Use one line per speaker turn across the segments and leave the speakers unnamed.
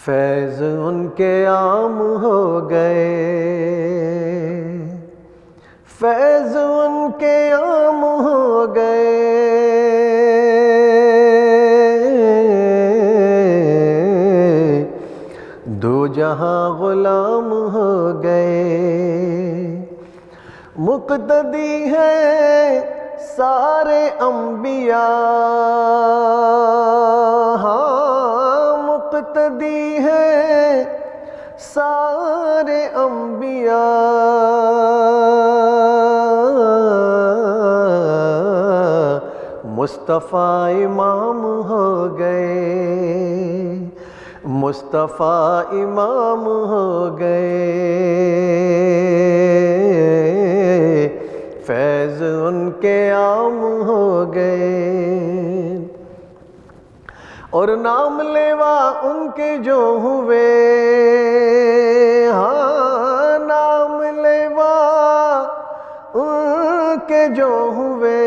फैज़ उनके आम हो गए, फैज़ उनके आम हो गए, दो जहां गुलाम हो गए। मुक़्तदी है सारे अंबिया, हाँ मुक़्तदी है सारे अंबिया, मुस्तफ़ा इमाम हो गए, मुस्तफ़ा इमाम हो गए, फैज़ उनके आम हो गए। और नाम लेवा उनके जो हुए, हाँ नाम लेवा उनके जो हुए,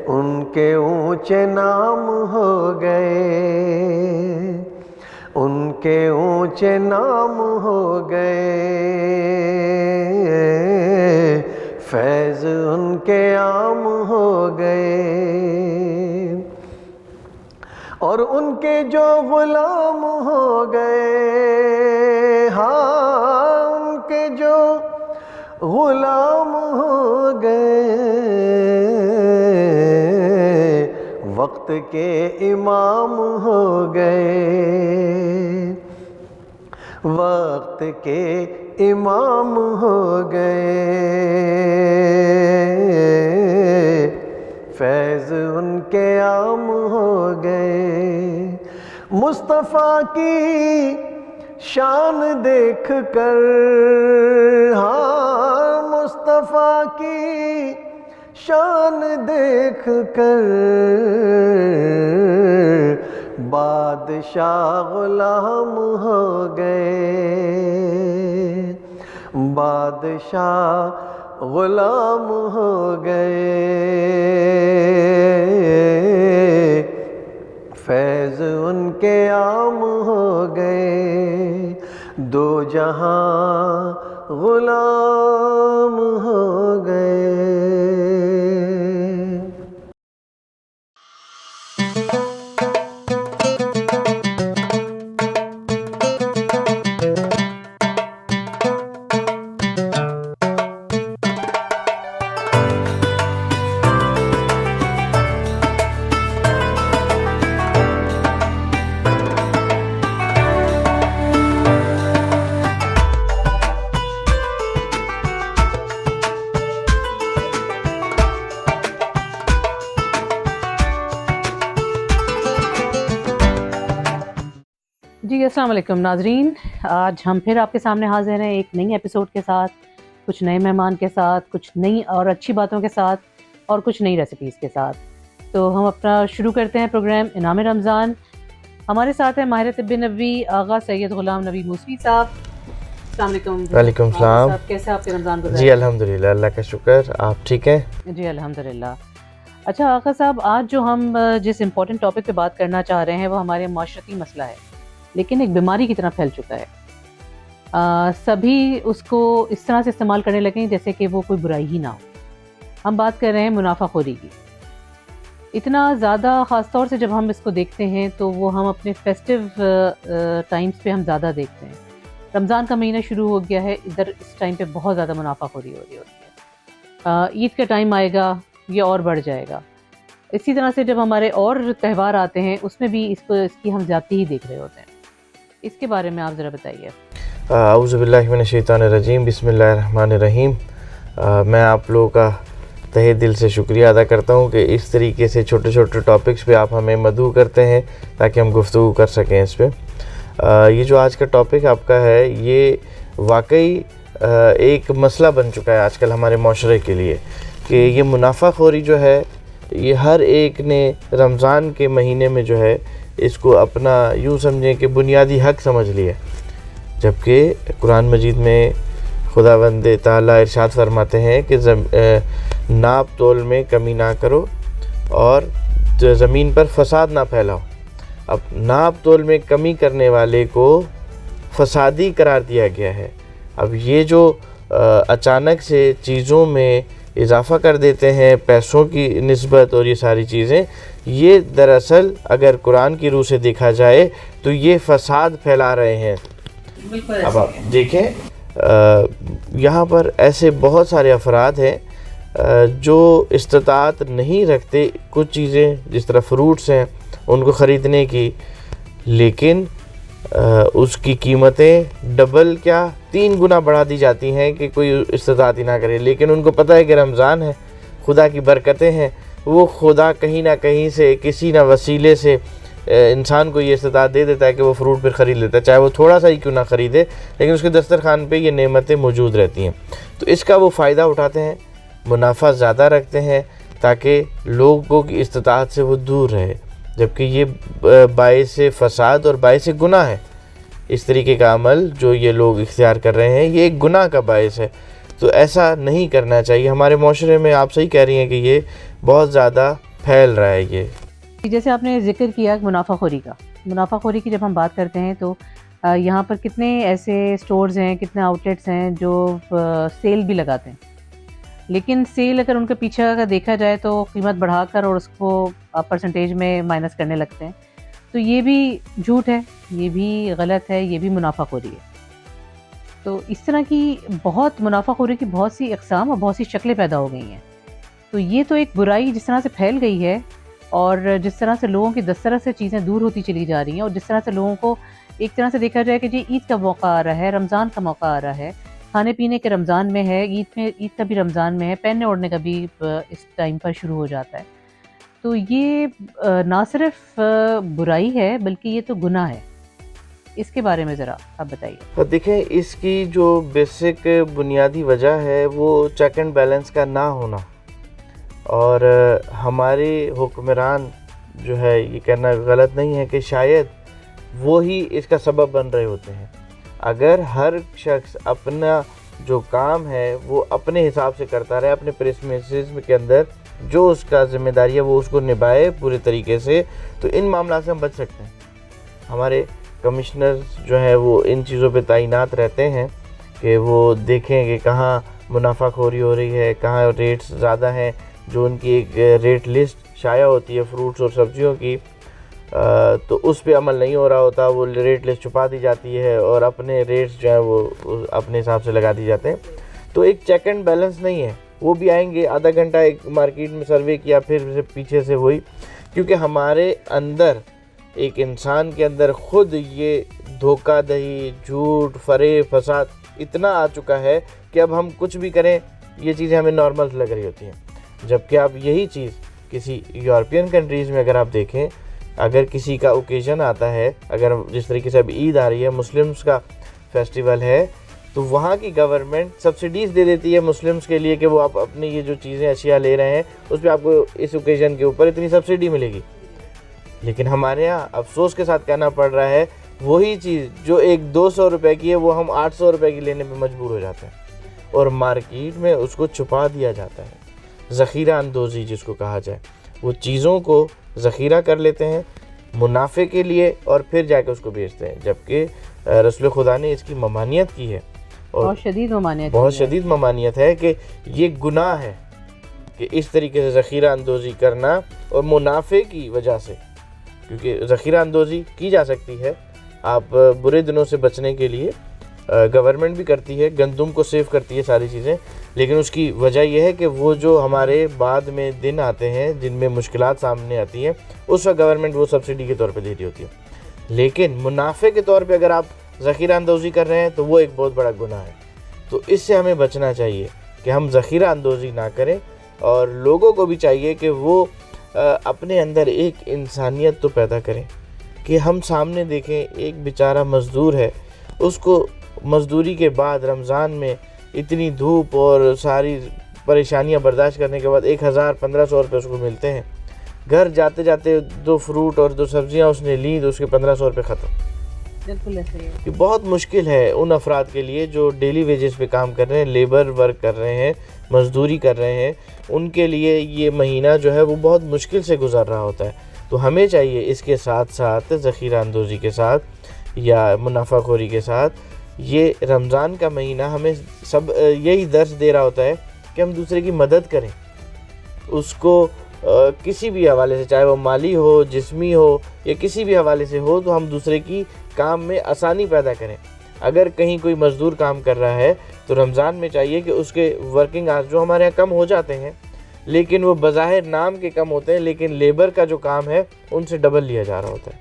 उनके ऊंचे नाम हो गए, उनके ऊंचे नाम हो गए, फैज़ उनके आम हो गए। और उनके जो गुलाम हो गए, हाँ उनके जो गुलाम हो गए, वक्त के इमाम हो गए, वक्त के इमाम हो गए, फैज़ उनके आम हो गए। मुस्तफ़ा की शान देख कर, हाँ मुस्तफ़ा की शान देख कर, बादशाह गुलाम हो गए, बादशाह गुलाम हो गए, फैज़ उनके आम हो गए, दो जहां गुलाम हो गए।
जी अस्सलाम वालेकुम नाजरीन, आज हम फिर आपके सामने हाजिर हैं एक नई एपिसोड के साथ, कुछ नए मेहमान के साथ, कुछ नई और अच्छी बातों के साथ और कुछ नई रेसिपीज़ के साथ। तो हम अपना शुरू करते हैं प्रोग्राम इनाम रमज़ान। हमारे साथ हैं माहिर तिब्ब नबवी आगा सैयद गुलाम नबी मूसवी साहब। अस्सलाम वालेकुम।
वालेकुम सलाम।
कैसे आपके रमज़ान गुज़रे?
जी अल्हम्दुलिल्लाह, अल्लाह का शुक्र। आप ठीक हैं?
जी अल्हम्दुलिल्लाह। अच्छा आगा साहब, आज जो हम जिस इम्पोर्टेंट टॉपिक पे बात करना चाह रहे हैं वो हमारे माशरती मसला है, लेकिन एक बीमारी की तरह फैल चुका है। सभी उसको इस तरह से इस्तेमाल करने लगे जैसे कि वो कोई बुराई ही ना हो। हम बात कर रहे हैं मुनाफाखोरी की। इतना ज़्यादा ख़ास तौर से जब हम इसको देखते हैं तो वो हम अपने फेस्टिव टाइम्स पे हम ज़्यादा देखते हैं। रमज़ान का महीना शुरू हो गया है, इधर इस टाइम पे बहुत ज़्यादा मुनाफाखोरी हो रही होती है। ईद का टाइम आएगा, ये और बढ़ जाएगा। इसी तरह से जब हमारे और त्यौहार आते हैं उसमें भी इसकी हम ज़्यादती ही देख रहे होते हैं। इसके बारे में आप ज़रा बताइए।
औज़ु बिल्लाहि मिनश शैतानिर रजीम, बिस्मिल्लाहिर रहमानिर रहीम। मैं आप लोगों का तहे दिल से शुक्रिया अदा करता हूँ कि इस तरीके से छोटे छोटे टॉपिक्स पे आप हमें मदऊ करते हैं ताकि हम गुफ्तगू कर सकें इस पर। ये जो आज का टॉपिक आपका है ये वाकई एक मसला बन चुका है आजकल हमारे माशरे के लिए कि ये मुनाफाखोरी जो है ये हर एक ने रमज़ान के महीने में जो है इसको अपना यूँ समझें कि बुनियादी हक़ समझ लिया, जबकि कुरान मजीद में खुदावंद ताला इरशाद फरमाते हैं कि नाप तोल में कमी ना करो और ज़मीन पर फसाद ना फैलाओ। अब नाप तोल में कमी करने वाले को फसादी करार दिया गया है। अब ये जो अचानक से चीज़ों में इजाफ़ा कर देते हैं, पैसों की निस्बत और ये सारी चीज़ें, ये दरअसल अगर कुरान की रूह से देखा जाए तो ये फसाद फैला रहे हैं। अब आप देखें यहाँ पर ऐसे बहुत सारे अफराद हैं जो इस्तिताअत नहीं रखते कुछ चीज़ें जिस तरह फ्रूट्स हैं उनको ख़रीदने की, लेकिन उसकी कीमतें डबल क्या 3 गुना बढ़ा दी जाती हैं कि कोई इस्तिताअत ही ना करे। लेकिन उनको पता है कि रमज़ान है, खुदा की बरकतें हैं, वो खुदा कहीं ना कहीं से किसी ना वसीले से इंसान को ये इस्तिताअत दे देता है कि वो फ्रूट फिर ख़रीद लेता है, चाहे वो थोड़ा सा ही क्यों ना ख़रीदे, लेकिन उसके दस्तरखान पे ये नेमतें मौजूद रहती हैं। तो इसका वो फ़ायदा उठाते हैं, मुनाफा ज़्यादा रखते हैं ताकि लोगों की इस्तिताअत से वो दूर रहे, जबकि ये बाइस फ़साद और बाइस गुनाह है। इस तरीके का अमल जो ये लोग इख्तियार कर रहे हैं ये एक गुनाह का बाइस है। तो ऐसा नहीं करना चाहिए हमारे माशरे में। आप सही कह रही हैं कि ये बहुत ज़्यादा फैल रहा है। ये
जैसे आपने जिक्र किया मुनाफाखोरी का, मुनाफाखोरी की जब हम बात करते हैं तो यहाँ पर कितने ऐसे स्टोर्स हैं, कितने आउटलेट्स हैं जो सेल भी लगाते हैं, लेकिन सेल अगर उनके पीछे अगर देखा जाए तो कीमत बढ़ाकर और उसको परसेंटेज में माइनस करने लगते हैं। तो ये भी झूठ है, ये भी गलत है, ये भी मुनाफाखोरी है। तो इस तरह की बहुत मुनाफाखोरी की बहुत सी अक़साम और बहुत सी शक्लें पैदा हो गई हैं। तो ये तो एक बुराई जिस तरह से फैल गई है और जिस तरह से लोगों की दस्तरस से चीज़ें दूर होती चली जा रही हैं, और जिस तरह से लोगों को एक तरह से देखा जाए कि जी ईद का मौका आ रहा है, रमज़ान का मौका आ रहा है, खाने पीने के रमज़ान में है, ईद का भी रमज़ान में है, पहनने ओढ़ने का भी इस टाइम पर शुरू हो जाता है। तो ये ना सिर्फ बुराई है बल्कि ये तो गुनाह है। इसके बारे में ज़रा आप बताइए।
देखें, इसकी जो बेसिक बुनियादी वजह है वो चेक एंड बैलेंस का ना होना, और हमारे हुक्मरान जो है ये कहना गलत नहीं है कि शायद वो ही इसका सबब बन रहे होते हैं। अगर हर शख्स अपना जो काम है वो अपने हिसाब से करता रहे, अपने प्रेस्मेसिज्म के अंदर जो उसका ज़िम्मेदारी है वो उसको निभाए पूरे तरीके से, तो इन मामला से हम बच सकते हैं। हमारे कमिश्नर्स जो है वो इन चीज़ों पे तैनात रहते हैं कि वो देखें कि कहाँ मुनाफाखोरी हो रही है, कहाँ रेट्स ज़्यादा हैं। जो उनकी एक रेट लिस्ट शाया होती है फ्रूट्स और सब्जियों की, तो उस पे अमल नहीं हो रहा होता, वो रेट लिस्ट छुपा दी जाती है और अपने रेट्स जो है वो अपने हिसाब से लगा दी जाते हैं। तो एक चेक एंड बैलेंस नहीं है। वो भी आएंगे, आधा घंटा एक मार्केट में सर्वे किया, फिर पीछे से वही, क्योंकि हमारे अंदर एक इंसान के अंदर खुद ये धोखाधड़ी, झूठ, फरेब, फसाद इतना आ चुका है कि अब हम कुछ भी करें ये चीज़ें हमें नॉर्मल लग रही होती हैं। जबकि आप यही चीज़ किसी यूरोपियन कंट्रीज़ में अगर आप देखें, अगर किसी का ओकेज़न आता है, अगर जिस तरीके से अब ईद आ रही है, मुस्लिम्स का फेस्टिवल है, तो वहाँ की गवर्नमेंट सब्सिडीज़ दे देती है मुस्लिम्स के लिए कि वो आप अपनी ये जो चीज़ें अशिया ले रहे हैं उस पर आपको इस ओकेज़न के ऊपर इतनी सब्सिडी मिलेगी। लेकिन हमारे यहाँ अफसोस के साथ कहना पड़ रहा है वही चीज़ जो एक 200 रुपये की है वो हम 800 रुपये की लेने पर मजबूर हो जाते हैं, और मार्केट में उसको छुपा दिया जाता है। ज़ख़ीरा अंदोज़ी जिसको कहा जाए, वो चीज़ों को ज़ख़ीरा कर लेते हैं मुनाफे के लिए और फिर जाके उसको बेचते हैं, जबकि रसूल खुदा ने इसकी ममानियत की है, और बहुत शदीद ममानियत है कि ये गुनाह है कि इस तरीके से ज़ख़ीरा अंदोज़ी करना, और मुनाफे की वजह से, क्योंकि ज़ख़ीरा अंदोज़ी की जा सकती है आप बुरे दिनों से बचने के लिए, गवर्नमेंट भी करती है, गंदम को सेव करती है, सारी चीज़ें, लेकिन उसकी वजह यह है कि वो जो हमारे बाद में दिन आते हैं जिनमें मुश्किलात सामने आती हैं, उस वक्त गवर्नमेंट वो सब्सिडी के तौर पे दे रही होती है। लेकिन मुनाफे के तौर पे अगर आप ज़ख़ीरा अंदोज़ी कर रहे हैं तो वो एक बहुत बड़ा गुनाह है। तो इससे हमें बचना चाहिए कि हम ज़ख़ीरा अंदोज़ी ना करें, और लोगों को भी चाहिए कि वो अपने अंदर एक इंसानियत तो पैदा करें कि हम सामने देखें एक बेचारा मज़दूर है, उसको मज़दूरी के बाद रमज़ान में इतनी धूप और सारी परेशानियां बर्दाश्त करने के बाद 1000-1500 रुपये उसको मिलते हैं। घर जाते जाते 2 फ्रूट और 2 सब्जियां उसने ली तो उसके 1500 रुपये ख़त्म।
बिल्कुल ऐसे ही है।
कि बहुत मुश्किल है उन अफराद के लिए जो डेली वेजेस पे काम कर रहे हैं, लेबर वर्क कर रहे हैं, मजदूरी कर रहे हैं, उनके लिए ये महीना जो है वो बहुत मुश्किल से गुजर रहा होता है। तो हमें चाहिए इसके साथ साथ ज़ख़ीरा अंदोज़ी के साथ या मुनाफाखोरी के साथ, ये रमज़ान का महीना हमें सब यही दर्स दे रहा होता है कि हम दूसरे की मदद करें, उसको किसी भी हवाले से, चाहे वो माली हो, जिस्मी हो या किसी भी हवाले से हो, तो हम दूसरे की काम में आसानी पैदा करें। अगर कहीं कोई मज़दूर काम कर रहा है तो रमज़ान में चाहिए कि उसके वर्किंग आवर्स जो हमारे यहाँ कम हो जाते हैं, लेकिन वो बज़ाहिर नाम के कम होते हैं, लेकिन लेबर का जो काम है उनसे डबल लिया जा रहा होता है।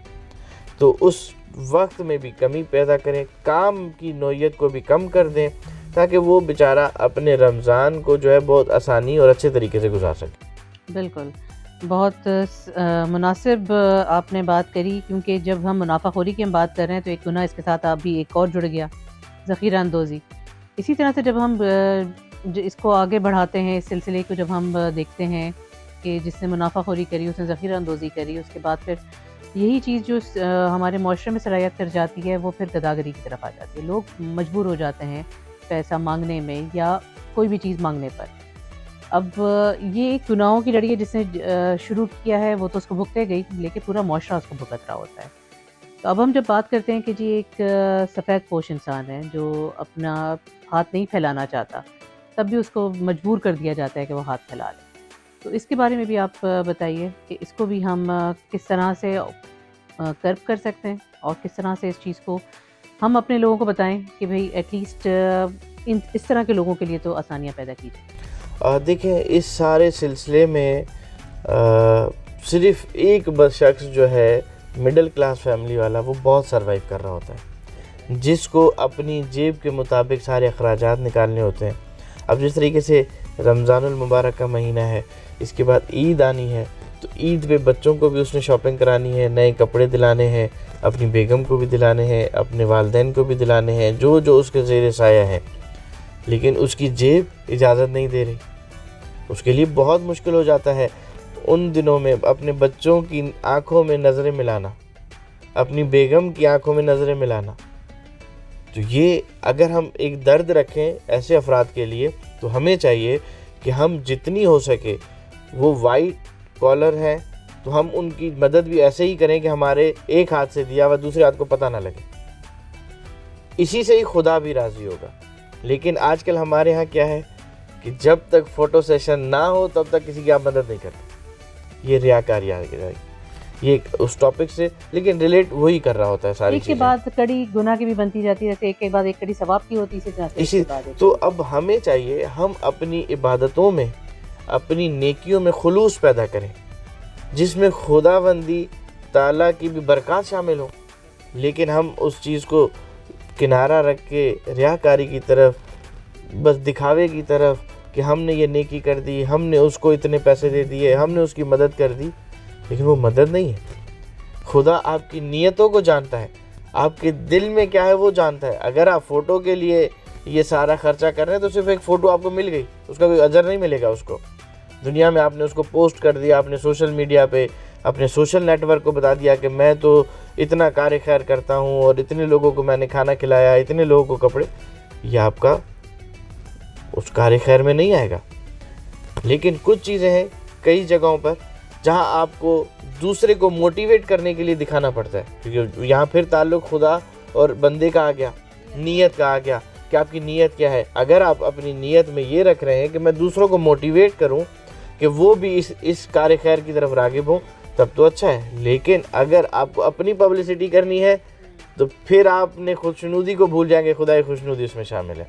तो उस वक्त में भी कमी पैदा करें, काम की नौइयत को भी कम कर दें, ताकि वो बेचारा अपने रमज़ान को जो है बहुत आसानी और अच्छे तरीके से गुजार सके।
बिल्कुल, बहुत मुनासिब आपने बात करी, क्योंकि जब हम मुनाफाखोरी की हम बात कर रहे हैं तो एक गुनाह इसके साथ आप भी एक और जुड़ गया, ज़ख़ीरा अंदोज़ी। इसी तरह से जब हम इसको आगे बढ़ाते हैं, इस सिलसिले को जब हम देखते हैं कि जिसने मुनाफाखोरी करी उसने ज़ख़ीरा अंदोज़ी करी, उसके बाद फिर यही चीज़ जो हमारे मुआशरे में सरायत कर जाती है वो फिर गदागरी की तरफ आ जाती है। लोग मजबूर हो जाते हैं पैसा मांगने में या कोई भी चीज़ मांगने पर। अब ये एक गुनाहों की लड़ी है, जिसने शुरू किया है वो तो उसको भुगते गई, लेकिन पूरा मुआशरा उसको भुगत रहा होता है। तो अब हम जब बात करते हैं कि जी एक सफ़ेद पोश इंसान है जो अपना हाथ नहीं फैलाना चाहता, तब भी उसको मजबूर कर दिया जाता है कि वो हाथ फैला ले। तो इसके बारे में भी आप बताइए कि इसको भी हम किस तरह से कर्ब कर सकते हैं और किस तरह से इस चीज़ को हम अपने लोगों को बताएं कि भाई एटलीस्ट इस तरह के लोगों के लिए तो आसानियाँ पैदा की जाए।
देखें, इस सारे सिलसिले में सिर्फ़ एक बस शख्स जो है मिडिल क्लास फैमिली वाला, वो बहुत सरवाइव कर रहा होता है, जिसको अपनी जेब के मुताबिक सारे अखराजात निकालने होते हैं। अब जिस तरीके से रमज़ानुल मुबारक का महीना है, इसके बाद ईद आनी है, तो ईद पे बच्चों को भी उसने शॉपिंग करानी है, नए कपड़े दिलाने हैं, अपनी बेगम को भी दिलाने हैं, अपने वालिदैन को भी दिलाने हैं, जो जो उसके ज़ेर साया है, लेकिन उसकी जेब इजाज़त नहीं दे रही। उसके लिए बहुत मुश्किल हो जाता है उन दिनों में अपने बच्चों की आंखों में नज़रें मिलाना, अपनी बेगम की आंखों में नज़रें मिलाना। तो ये अगर हम एक दर्द रखें ऐसे अफराद के लिए, तो हमें चाहिए कि हम जितनी हो सके, वो वाइट कॉलर है तो हम उनकी मदद भी ऐसे ही करें कि हमारे एक हाथ से दिया हुआ दूसरे हाथ को पता ना लगे। इसी से ही खुदा भी राज़ी होगा। लेकिन आजकल हमारे यहाँ क्या है कि जब तक फ़ोटो सेशन ना हो तब तक किसी की आप मदद नहीं करते। ये रियाकारी आ गई, ये उस टॉपिक से लेकिन रिलेट वही कर रहा होता है सारी चीज़ें।
एक के बाद कड़ी गुनाह की भी बनती जाती है, जैसे एक के बाद एक कड़ी सवाब की होती है,
इसी तो अब हमें चाहिए हम अपनी इबादतों में, अपनी नेकियों में खुलूस पैदा करें, जिसमें खुदाबंदी ताला की भी बरकत शामिल हो। लेकिन हम उस चीज़ को किनारा रख के रियाकारी की तरफ, बस दिखावे की तरफ कि हमने ये नेकी कर दी, हमने उसको इतने पैसे दे दिए, हमने उसकी मदद कर दी, लेकिन वो मदद नहीं है। खुदा आपकी नीयतों को जानता है, आपके दिल में क्या है वो जानता है। अगर आप फ़ोटो के लिए ये सारा खर्चा कर रहे हैं तो सिर्फ एक फ़ोटो आपको मिल गई, उसका कोई अजर नहीं मिलेगा। उसको दुनिया में आपने उसको पोस्ट कर दिया, आपने सोशल मीडिया पे अपने सोशल नेटवर्क को बता दिया कि मैं तो इतना कार्य खैर करता हूँ और इतने लोगों को मैंने खाना खिलाया, इतने लोगों को कपड़े, ये आपका उस कार्य खैर में नहीं आएगा। लेकिन कुछ चीज़ें हैं कई जगहों पर जहां आपको दूसरे को मोटिवेट करने के लिए दिखाना पड़ता है, क्योंकि यहाँ फिर ताल्लुक़ खुदा और बंदे का आ गया, नीयत का आ गया कि आपकी नीयत क्या है। अगर आप अपनी नीयत में ये रख रहे हैं कि मैं दूसरों को मोटिवेट करूं कि वो भी इस कार्य खैर की तरफ राग़िब हों, तब तो अच्छा है। लेकिन अगर आपको अपनी पब्लिसिटी करनी है तो फिर आपने खुशनुदी को भूल जाएंगे, खुदा की खुशनुदी उसमें शामिल है।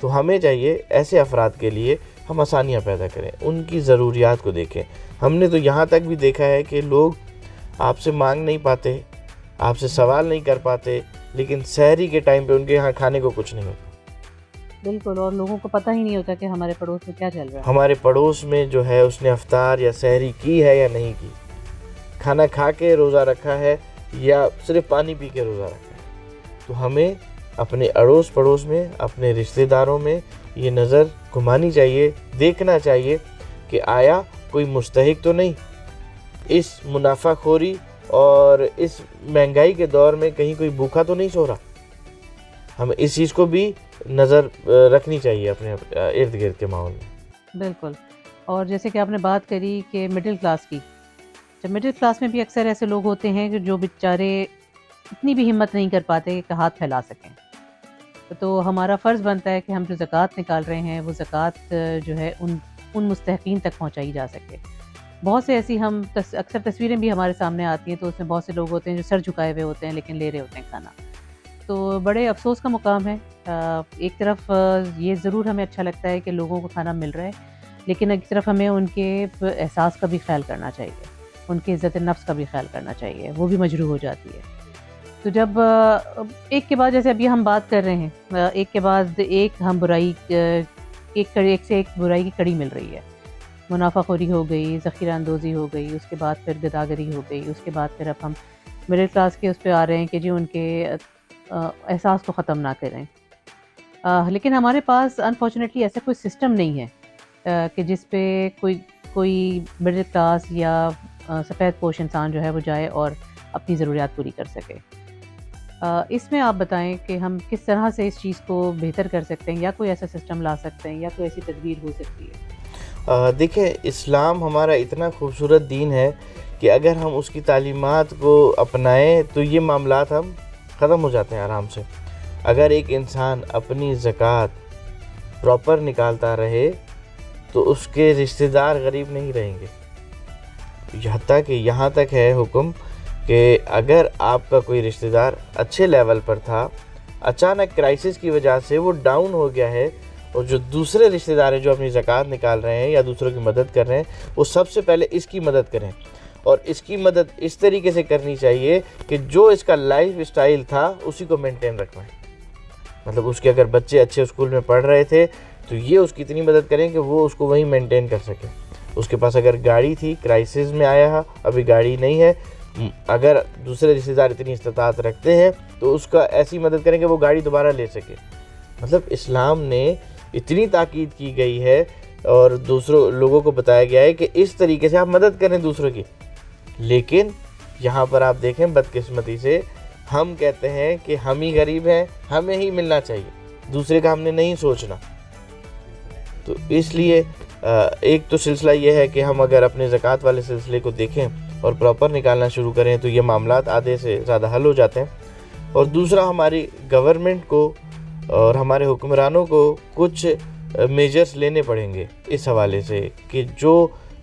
तो हमें चाहिए ऐसे अफराद के लिए हम आसानियाँ पैदा करें, उनकी ज़रूरियात को देखें। हमने तो यहाँ तक भी देखा है कि लोग आपसे मांग नहीं पाते, आपसे सवाल नहीं कर पाते, लेकिन सहरी के टाइम पे उनके यहाँ खाने को कुछ नहीं होता।
बिल्कुल, और लोगों को पता ही नहीं होता कि हमारे पड़ोस में क्या चल रहा है।
हमारे पड़ोस में जो है उसने अफ्तार या सहरी की है या नहीं की, खाना खा के रोज़ा रखा है या सिर्फ पानी पी के रोज़ा रखा है। तो हमें अपने अड़ोस पड़ोस में, अपने रिश्तेदारों में ये नज़र घुमानी चाहिए, देखना चाहिए कि आया कोई मुस्तहिक तो नहीं इस मुनाफाखोरी और इस महंगाई के दौर में कहीं कोई भूखा तो नहीं सो रहा। हमें इस चीज़ को भी नज़र रखनी चाहिए अपने इर्द गिर्द के माहौल में।
बिल्कुल। और जैसे कि आपने बात करी कि मिडिल क्लास की, जब मिडिल क्लास में भी अक्सर ऐसे लोग होते हैं कि जो बेचारे इतनी भी हिम्मत नहीं कर पाते कि हाथ फैला सकें, तो हमारा फ़र्ज़ बनता है कि हम जो ज़कात निकाल रहे हैं वो ज़कात जो है उन मुस्तहक़ीन तक पहुंचाई जा सके। बहुत से ऐसी अक्सर तस्वीरें भी हमारे सामने आती हैं, तो उसमें बहुत से लोग होते हैं जो सर झुकाए हुए होते हैं लेकिन ले रहे होते हैं खाना। तो बड़े अफ़सोस का मुकाम है। एक तरफ ये ज़रूर हमें अच्छा लगता है कि लोगों को खाना मिल रहा है, लेकिन एक तरफ हमें उनके एहसास का भी ख़्याल करना चाहिए, उनकी इज़्ज़त नफ्स का भी ख़्याल करना चाहिए, वो भी मजरूह हो जाती है। तो जब एक के बाद जैसे अभी हम बात कर रहे हैं, एक के बाद एक हम बुराई एक से एक बुराई की कड़ी मिल रही है। मुनाफाखोरी हो गई, ज़ख़ीरा अंदोज़ी हो गई, उसके बाद फिर गदागरी हो गई, उसके बाद फिर अब हम मिडिल क्लास के उस पे आ रहे हैं कि जी उनके एहसास को ख़त्म ना करें। लेकिन हमारे पास अनफॉर्चुनेटली ऐसा कोई सिस्टम नहीं है कि जिस पे कोई मिडिल क्लास या सफ़ेद पोश इंसान जो है वो जाए और अपनी ज़रूरियात पूरी कर सके। इसमें आप बताएं कि हम किस तरह से इस चीज़ को बेहतर कर सकते हैं, या कोई ऐसा सिस्टम ला सकते हैं, या कोई ऐसी तदबीर हो सकती है?
देखिए, इस्लाम हमारा इतना खूबसूरत दीन है कि अगर हम उसकी तालीमात को अपनाएं तो ये मामलात हम ख़त्म हो जाते हैं आराम से। अगर एक इंसान अपनी ज़कात प्रॉपर निकालता रहे तो उसके रिश्तेदार गरीब नहीं रहेंगे। यहाँ तक है हुक्म कि अगर आपका कोई रिश्तेदार अच्छे लेवल पर था, अचानक क्राइसिस की वजह से वो डाउन हो गया है, और जो दूसरे रिश्तेदार हैं जो अपनी ज़कात निकाल रहे हैं या दूसरों की मदद कर रहे हैं, वो सबसे पहले इसकी मदद करें। और इसकी मदद इस तरीके से करनी चाहिए कि जो इसका लाइफ स्टाइल था उसी को मेंटेन रखना है। मतलब उसके अगर बच्चे अच्छे स्कूल में पढ़ रहे थे तो ये उसकी इतनी मदद करें कि वो उसको वहीं मेंटेन कर सके। उसके पास अगर गाड़ी थी, क्राइसिस में आया है, अभी गाड़ी नहीं है, अगर दूसरे रिश्तेदार इतनी इस्तात रखते हैं तो उसका ऐसी मदद करें कि वो गाड़ी दोबारा ले सके। मतलब इस्लाम ने इतनी ताकीद की गई है और दूसरों लोगों को बताया गया है कि इस तरीके से आप मदद करें दूसरों की। लेकिन यहाँ पर आप देखें, बदकिस्मती से हम कहते हैं कि हम ही गरीब हैं, हमें ही मिलना चाहिए, दूसरे का हमने नहीं सोचना। तो इसलिए एक तो सिलसिला ये है कि हम अगर अपने ज़कात वाले सिलसिले को देखें और प्रॉपर निकालना शुरू करें तो ये मामलात आधे से ज़्यादा हल हो जाते हैं। और दूसरा, हमारी गवर्नमेंट को और हमारे हुक्मरानों को कुछ मेजर्स लेने पड़ेंगे इस हवाले से कि जो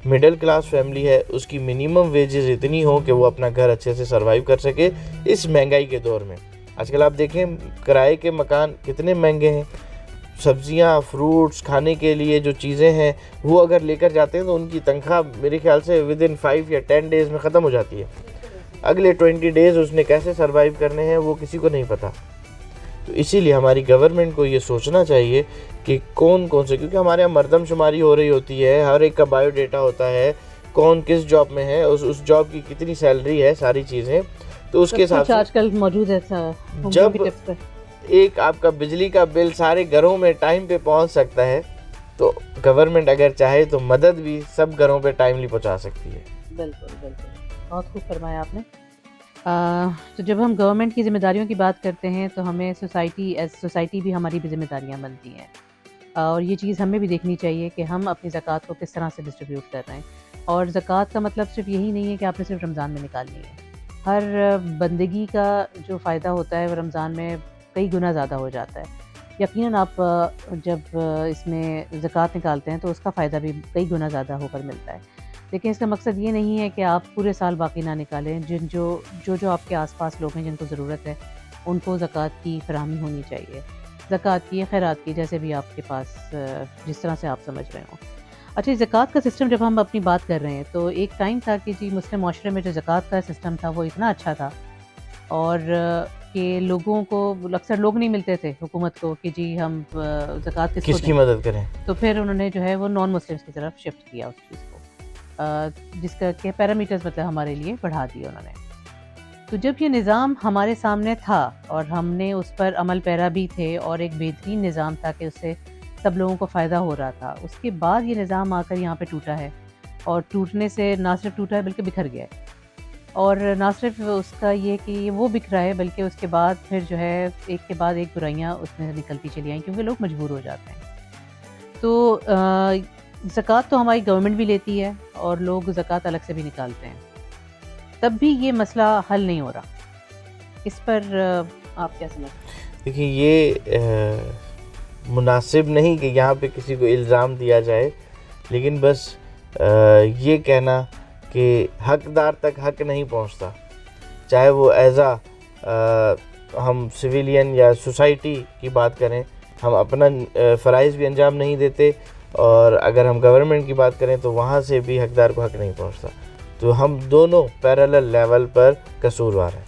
मिडिल क्लास फैमिली है उसकी मिनिमम वेजेस इतनी हो कि वो अपना घर अच्छे से सरवाइव कर सके इस महंगाई के दौर में। आजकल आप देखें किराए के मकान कितने महंगे हैं, सब्जियां, फ्रूट्स, खाने के लिए जो चीज़ें हैं वो अगर लेकर जाते हैं तो उनकी तनख्वाह मेरे ख्याल से विद इन 5 या 10 डेज़ में ख़त्म हो जाती है। अगले 20 डेज़ उसने कैसे सरवाइव करने हैं वो किसी को नहीं पता। तो इसीलिए हमारी गवर्नमेंट को ये सोचना चाहिए कि कौन कौन से, क्योंकि हमारे यहाँ मरदमशुमारी हो रही होती है, हर एक का बायोडेटा होता है, कौन किस जॉब में है, उस जॉब की कितनी सैलरी है, सारी चीज़ें। तो उसके हिसाब से
आजकल मौजूद है।
जब एक आपका बिजली का बिल सारे घरों में टाइम पे पहुंच सकता है तो गवर्नमेंट अगर चाहे तो मदद भी सब घरों पे टाइमली पहुंचा सकती है।
बिल्कुल बिल्कुल, बहुत खूब फरमाया आपने। तो जब हम गवर्नमेंट की ज़िम्मेदारियों की बात करते हैं तो हमें सोसाइटी भी हमारी भी ज़िम्मेदारियाँ बनती हैं, और ये चीज़ हमें भी देखनी चाहिए कि हम अपनी ज़कात को किस तरह से डिस्ट्रीब्यूट कर रहे हैं। और ज़कात का मतलब सिर्फ यही नहीं है कि आपने सिर्फ रमज़ान में निकालनी है। हर बंदगी का जो फ़ायदा होता है वो रमज़ान में कई गुना ज़्यादा हो जाता है। यकीनन आप जब इसमें ज़कात निकालते हैं तो उसका फ़ायदा भी कई गुना ज़्यादा होकर मिलता है। लेकिन इसका मकसद ये नहीं है कि आप पूरे साल बाकी ना निकालें। जो आपके आसपास लोग हैं जिनको ज़रूरत है उनको ज़कात की फराहमी होनी चाहिए, ज़कात की या खैरात की, जैसे भी आपके पास जिस तरह से आप समझ रहे हों। अच्छा, ज़कात का सिस्टम जब हम अपनी बात कर रहे हैं तो एक टाइम था कि जी मुस्लिम माशरे में जो ज़कात का सिस्टम था वो इतना अच्छा था, और कि लोगों को अक्सर लोग नहीं मिलते थे हुकूमत को कि जी हम ज़कात
किसकी मदद करें।
तो फिर उन्होंने जो है वो नॉन मुस्लिम्स की तरफ शिफ्ट किया उस चीज़ को, जिसका के पैरामीटर्स मतलब हमारे लिए बढ़ा दिए उन्होंने। तो जब ये निज़ाम हमारे सामने था और हमने उस पर अमल पैरा भी थे और एक बेहतरीन निज़ाम था कि उससे सब लोगों को फ़ायदा हो रहा था, उसके बाद ये निज़ाम आकर यहाँ पे टूटा है, और टूटने से ना सिर्फ टूटा है बल्कि बिखर गया है। और ना सिर्फ उसका ये कि वो बिक रहा है, बल्कि उसके बाद फिर जो है एक के बाद एक बुराइयां उसमें निकलती चली आई, क्योंकि लोग मजबूर हो जाते हैं। तो ज़कात तो हमारी गवर्नमेंट भी लेती है और लोग ज़कात अलग से भी निकालते हैं, तब भी ये मसला हल नहीं हो रहा। इस पर आप क्या समझते हैं?
देखिए, ये मुनासिब नहीं कि यहाँ पे किसी को इल्ज़ाम दिया जाए, लेकिन बस ये कहना कि हकदार तक हक नहीं पहुँचता, चाहे वो हम सिविलियन या सोसाइटी की बात करें, हम अपना फ़राइज़ भी अंजाम नहीं देते, और अगर हम गवर्नमेंट की बात करें तो वहाँ से भी हकदार को हक नहीं पहुँचता। तो हम दोनों पैरेलल लेवल पर कसूरवार हैं।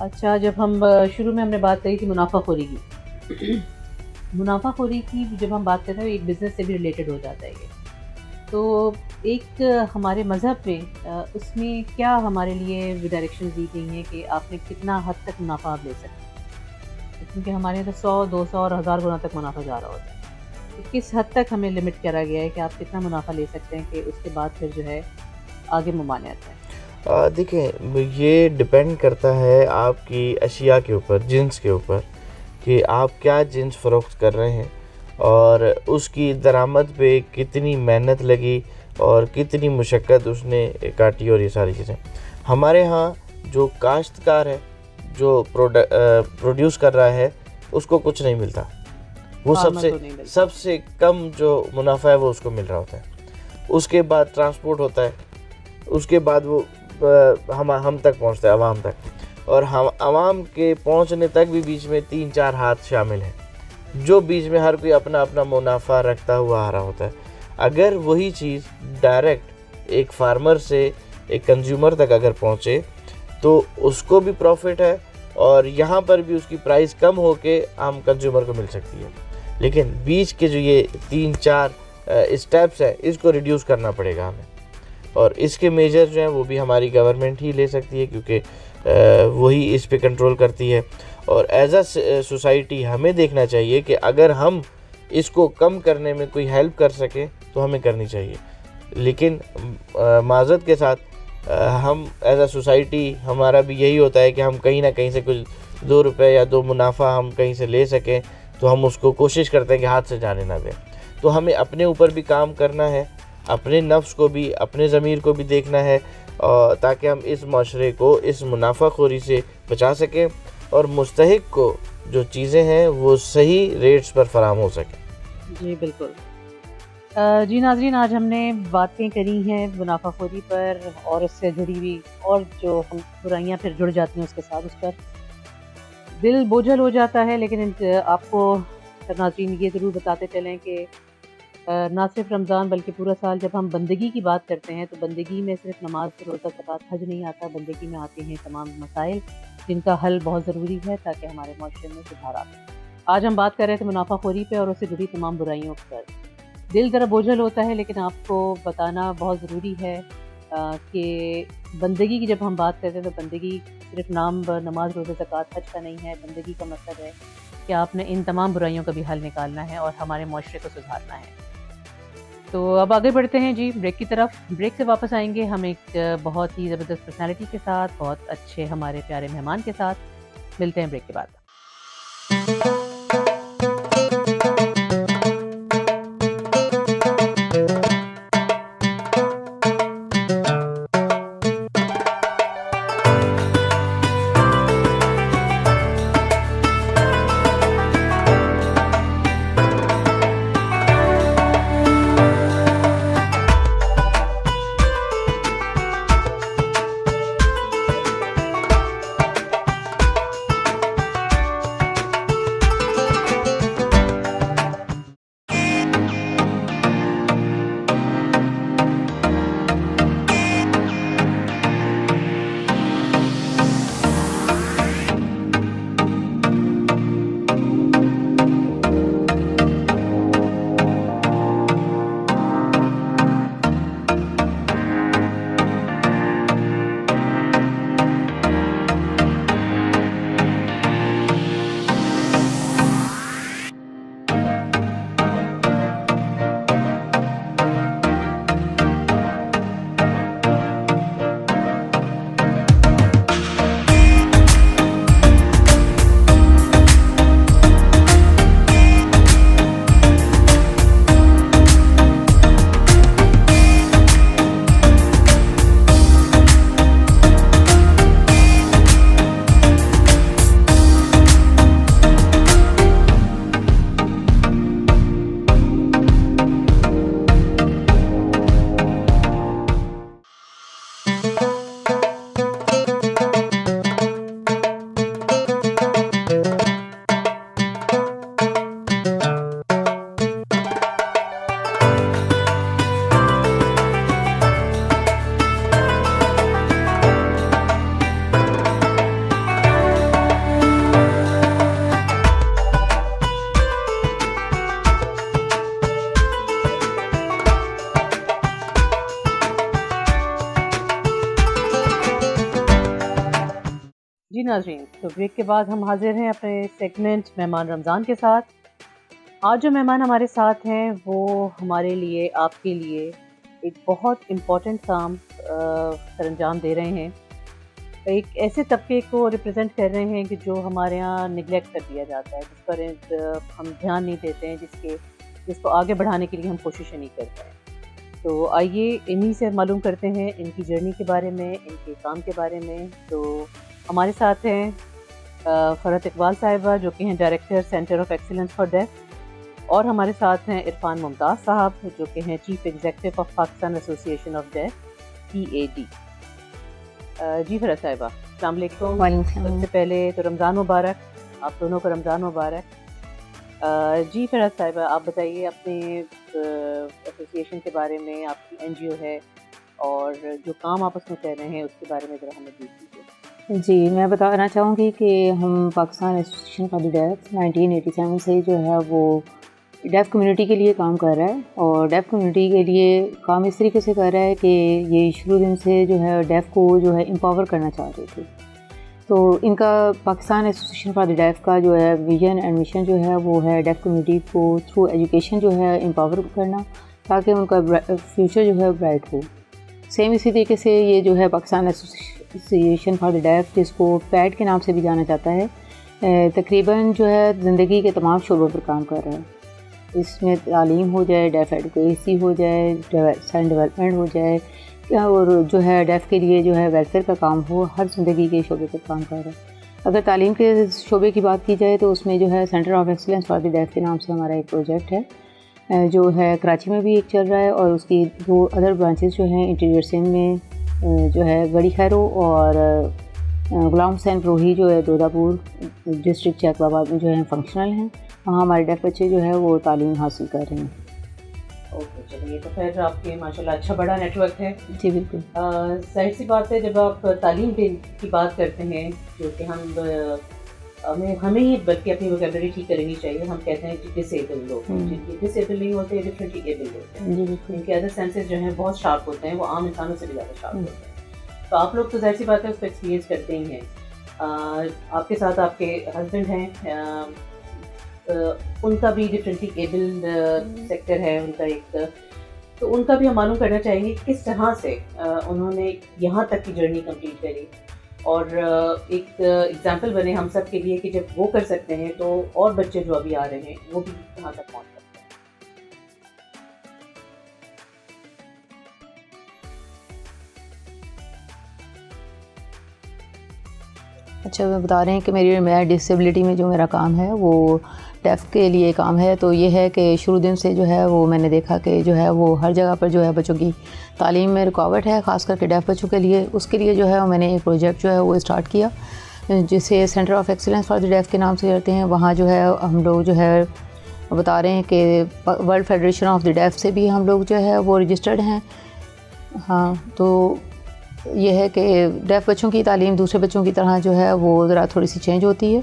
अच्छा, जब हम शुरू में हमने बात करी थी मुनाफाखोरी की मुनाफाखोरी की जब हम बात करते हैं, एक बिज़नेस से भी रिलेटेड हो जाता है ये। तो एक हमारे मज़हब में उसमें क्या हमारे लिए डायरेक्शन दी गई हैं कि आपने कितना हद तक मुनाफा आप ले सकते हैं, क्योंकि हमारे यहाँ तो 100, 200 और 1000 गुना तक मुनाफा जा रहा होता है। तो किस हद तक हमें लिमिट करा गया है कि आप कितना मुनाफा ले सकते हैं कि उसके बाद फिर जो है आगे मुमानियत है?
देखिए, ये डिपेंड करता है आपकी अशिया के ऊपर, जिन्स के ऊपर, कि आप क्या जिन्स फ़रोख्त कर रहे हैं और उसकी दरामद पे कितनी मेहनत लगी और कितनी मुशक्क़त उसने काटी, और ये सारी चीज़ें। हमारे यहाँ जो काश्तकार है, जो प्रोड्यूस कर रहा है, उसको कुछ नहीं मिलता। वो सबसे कम जो मुनाफा है वो उसको मिल रहा होता है। उसके बाद ट्रांसपोर्ट होता है, उसके बाद वो हम तक पहुंचता है, आवाम तक, और हम आवाम के पहुंचने तक भी बीच में 3-4 हाथ शामिल हैं, जो बीच में हर कोई अपना अपना मुनाफा रखता हुआ आ रहा होता है। अगर वही चीज़ डायरेक्ट एक फार्मर से एक कंज्यूमर तक अगर पहुंचे तो उसको भी प्रॉफिट है, और यहाँ पर भी उसकी प्राइस कम होके आम कंज्यूमर को मिल सकती है। लेकिन बीच के जो ये 3-4 स्टेप्स है, इसको रिड्यूस करना पड़ेगा हमें, और इसके मेजर जो हैं वो भी हमारी गवर्नमेंट ही ले सकती है, क्योंकि वही इस पे कंट्रोल करती है। और एज अ सोसाइटी हमें देखना चाहिए कि अगर हम इसको कम करने में कोई हेल्प कर सकें तो हमें करनी चाहिए। लेकिन माज़रत के साथ हम एज अ सोसाइटी, हमारा भी यही होता है कि हम कहीं ना कहीं से कुछ 2 रुपए या 2 मुनाफा हम कहीं से ले सकें, तो हम उसको कोशिश करते हैं कि हाथ से जाने ना दें। तो हमें अपने ऊपर भी काम करना है, अपने नफ्स को भी, अपने ज़मीर को भी देखना है, ताकि हम इस माशरे को इस मुनाफाखोरी से बचा सकें और मुस्तहिक को जो चीज़ें हैं वो सही रेट्स पर फराहम हो सकें।
जी बिल्कुल। जी नाज़रीन, आज हमने बातें करी हैं मुनाफाखोरी पर और उससे जुड़ी हुई और जो हम बुराइयां फिर जुड़ जाती हैं उसके साथ, उस पर दिल बोझल हो जाता है। लेकिन आपको नाज़रीन ये ज़रूर बताते चलें कि ना सिर्फ रमज़ान बल्कि पूरा साल जब हम बंदगी की बात करते हैं तो बंदगी में सिर्फ नमाज, रोज़ा, ज़कात, हज नहीं आता। बंदगी में आते हैं तमाम मसाइल जिनका हल बहुत ज़रूरी है ताकि हमारे माशरे में सुधार आ सके। आज हम बात कर रहे थे मुनाफाखोरी पे और उससे जुड़ी तमाम बुराइयों पर। दिल ज़रा बोझल होता है, लेकिन आपको बताना बहुत ज़रूरी है कि बंदगी की जब हम बात करते हैं तो बंदगी सिर्फ नाम नमाज, रोज़ा, ज़कात, हज का नहीं है। बंदगी का मतलब है कि आपने इन तमाम बुराइयों का भी हल निकालना है और हमारे माशरे को सुधारना है। तो अब आगे बढ़ते हैं जी ब्रेक की तरफ। ब्रेक से वापस आएंगे हम एक बहुत ही ज़बरदस्त पर्सनालिटी के साथ, बहुत अच्छे हमारे प्यारे मेहमान के साथ। मिलते हैं ब्रेक के बाद। जी नाज़रीन, तो ब्रेक के बाद हम हाजिर हैं अपने सेगमेंट मेहमान रमज़ान के साथ। आज जो मेहमान हमारे साथ हैं वो हमारे लिए, आपके लिए एक बहुत इम्पोर्टेंट काम सरअंजाम दे रहे हैं। एक ऐसे तबके को रिप्रेजेंट कर रहे हैं कि जो हमारे यहाँ निगलेक्ट कर दिया जाता है, जिस पर हम ध्यान नहीं देते हैं, जिसको आगे बढ़ाने के लिए हम कोशिशें नहीं करते हैं। तो आइए इन्हीं से मालूम करते हैं इनकी जर्नी के बारे में, इनके काम के बारे में। तो हमारे साथ हैं फ़रहत इकबाल साहिबा, जो कि हैं director centre of Excellence for def, और हमारे साथ हैं इरफान मुमताज़ साहब, जो कि हैं chief executive of Pakistan Association of Deaf PAD। जी फ़रहत साहिबा, अस्सलाम वालेकुम।
वालेकुम सलाम।
सबसे पहले तो रमज़ान मुबारक, आप दोनों को रमज़ान मुबारक। जी फ़रहत साहिबा, आप बताइए अपने एसोसिएशन के बारे में, आपकी NGO है और जो काम आप उसमें कर रहे हैं उसके बारे में ज़रा हमें ब्रीफ कीजिए।
जी, मैं बताना चाहूँगी कि हम Pakistan Association for the Deaf 1987 से जो है वो डेफ कम्युनिटी के लिए काम कर रहा है, और डेफ कम्युनिटी के लिए काम इस तरीके से कर रहा है कि ये शुरू दिन से जो है डेफ को जो है एम्पावर करना चाह रहे थे। तो इनका Pakistan Association for the Deaf का जो है विजन एंड मिशन जो है वो है डेफ कम्युनिटी को थ्रू एजुकेशन जो है एम्पावर करना, ताकि उनका फ्यूचर जो है ब्राइट हो। सेम इसी तरीके से ये जो है Pakistan Association for the Deaf, जिसको पैड के नाम से भी जाना जाता है, तकरीबन जो है ज़िंदगी के तमाम शोबों पर काम कर रहा है। इसमें तालीम हो जाए, डेफ एडवोकेसी हो जाए, साइंस डेवलपमेंट हो जाए, और जो है डेफ के लिए जो है वेलफेयर का काम हो, हर ज़िंदगी के शोबे पर काम कर रहा है। अगर तालीम के शोबे की बात की जाए तो उसमें जो है Centre of Excellence for the Deaf के नाम से हमारा एक प्रोजेक्ट है, जो है कराची में भी एक चल रहा है, और उसकी 2 अदर ब्रांचेस जो हैं इंटीरियर सिंध में जो है गड़ी खैरो और गुलाम हुसैन प्रोही जो है दोदापुर डिस्ट्रिक्ट चैकबाबाद में जो है फंक्शनल हैं। वहाँ हमारे डेफ बच्चे जो है वो तालीम हासिल कर रहे हैं।
ओके, चलिए, तो फिर आपके माशाल्लाह अच्छा बड़ा नेटवर्क है।
जी बिल्कुल।
जाहिर सी बात है, जब आप तालीम की बात करते हैं, जो कि हमें ही बल्कि अपनी वोकैबुलरी ठीक करनी चाहिए। हम कहते हैं कि डिसेबल लोग, जिनकी डिसेबल नहीं होते, डिफरेंटली एबल होते हैं,
जी बिल्कुल।
इनके अदर सेंसेस जो हैं बहुत शार्प होते हैं, वो आम इंसानों से भी ज़्यादा शार्प होते हैं। तो आप लोग तो जाहिर सी बात है उसको एक्सपीरियंस करते ही हैं। आपके साथ आपके हस्बैंड हैं, उनका भी डिफरेंटली एबल सेक्टर है उनका एक, तो उनका भी हम मालूम करना चाहेंगे किस तरह से उन्होंने यहाँ तक की जर्नी कंप्लीट करी, और एक एग्जांपल बने हम सब के लिए कि जब वो कर सकते हैं तो और बच्चे जो अभी आ रहे हैं वो भी कहाँ तक पहुँच सकते हैं।
अच्छा, मैं बता रहे हैं कि मैं डिसेबिलिटी में जो मेरा काम है वो डेफ के लिए काम है। तो ये है कि शुरू दिन से जो है वो मैंने देखा कि जो है वो हर जगह पर जो है बच्चों की तालीम में रुकावट है, ख़ास करके डेफ बच्चों के लिए। उसके लिए जो है मैंने एक प्रोजेक्ट जो है वो स्टार्ट किया, जिसे Centre of Excellence for the Deaf के नाम से करते हैं। वहाँ जो है हम लोग जो है बता रहे हैं कि World Federation of the Deaf से भी हम लोग जो है वो रजिस्टर्ड हैं। हाँ, तो ये है कि डेफ बच्चों की तालीम दूसरे बच्चों की तरह जो है वो ज़रा थोड़ी सी चेंज होती है।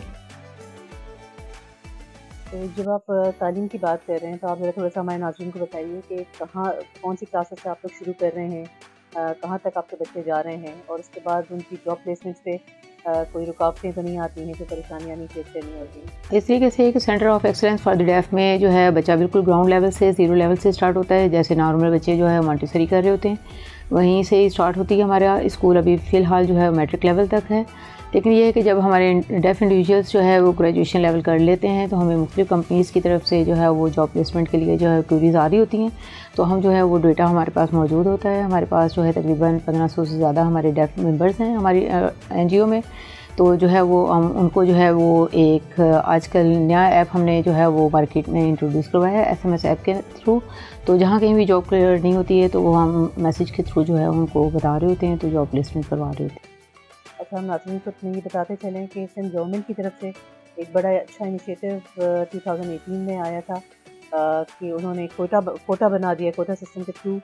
तो जब आप तालीम की बात कर रहे हैं तो आप ज़रा थोड़ा सा हमारे नाज़रीन को बताइए कि कौन सी क्लासेस से आप लोग शुरू कर रहे हैं, कहाँ तक आपके बच्चे जा रहे हैं, और उसके बाद उनकी जॉब प्लेसमेंट्स पे कोई रुकावटें तो नहीं आती हैं, कोई परेशानियाँ नहीं फेस करनी होती?
इस तरीके से कि Centre of Excellence for the Deaf में जो है बच्चा बिल्कुल ग्राउंड लेवल से, ज़ीरो लेवल से स्टार्ट होता है। जैसे नॉर्मल बच्चे जो है मॉन्टेसरी कर रहे होते हैं, वहीं से ही स्टार्ट होती है। हमारा स्कूल अभी फ़िलहाल जो है मैट्रिक लेवल तक है, लेकिन ये है कि जब हमारे डेफ इंडिविजुअल्स जो है वो ग्रेजुएशन लेवल कर लेते हैं तो हमें मुख्तलिफ़ कंपनीज़ की तरफ से जो है वो जॉब प्लेसमेंट के लिए जो है क्वेरीज आ रही होती हैं। तो हम जो है वो डेटा हमारे पास मौजूद होता है। हमारे पास जो है तकरीबन 1500 से ज़्यादा हमारे डेफ मेंबर्स हैं हमारी NGO में। तो जो है वो उनको जो है वो एक आजकल नया ऐप हमने जो है वो मार्केट में इंट्रोड्यूस करवाया है, SMS ऐप के थ्रू। तो जहाँ कहीं भी जॉब क्लियर नहीं होती है तो वो हम मैसेज के थ्रू जो है उनको बता रहे होते हैं, तो जॉब प्लेसमेंट करवा रहे होते हैं।
अच्छा, हम नाज़रीन को ये बताते चलें कि सिंध गवर्नमेंट की तरफ से एक बड़ा अच्छा इनिशिएटिव 2018 में आया था कि उन्होंने कोटा बना दिया। कोटा सिस्टम के थ्रू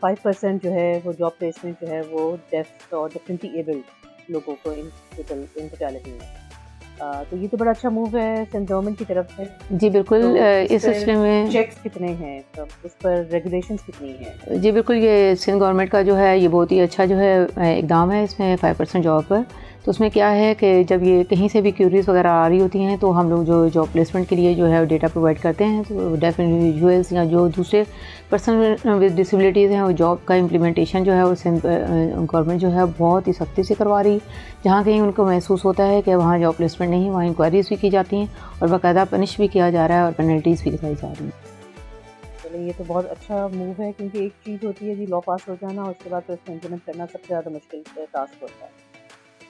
5% जो है वो जॉब प्लेसमेंट जो है वो डेफ और डिफरेंटली एबल्ड लोगों को इन टोटलिटी में। तो ये तो बड़ा अच्छा मूव है सिंध गवर्नमेंट की तरफ से।
जी बिल्कुल।
तो
इस सिलसिले में
चेक्स कितने हैं, तो उस पर रेगुलेशंस कितनी हैं?
जी बिल्कुल, ये सिंध गवर्नमेंट का जो है ये बहुत ही अच्छा जो है इकदाम है। इसमें 5% जॉब पर तो उसमें क्या है कि जब ये कहीं से भी क्यूरीज वगैरह आ रही होती हैं तो हम लोग जो जॉब प्लेसमेंट के लिए जो है डेटा प्रोवाइड करते हैं। तो डेफ इंडिविजुअल्स या जो दूसरे पर्सन विद डिसेबिलिटीज़ हैं वो जॉब का इम्प्लीमेंटेशन जो है वो गवर्नमेंट जो है बहुत ही सख्ती से करवा रही है। जहाँ कहीं उनको महसूस होता है कि वहाँ जॉब प्लेसमेंट नहीं, वहाँ इंक्वायरीज़ भी की जाती हैं और बाकायदा पनिश भी किया जा रहा है और पेनल्टीज़ भी लगाई जा रही हैं।
चलिए, ये तो बहुत अच्छा मूव है, क्योंकि एक चीज़ होती है जी लॉ पास हो जाना, उसके बाद तो इसको इम्प्लीमेंट करना सबसे ज़्यादा मुश्किल टास्क होता है।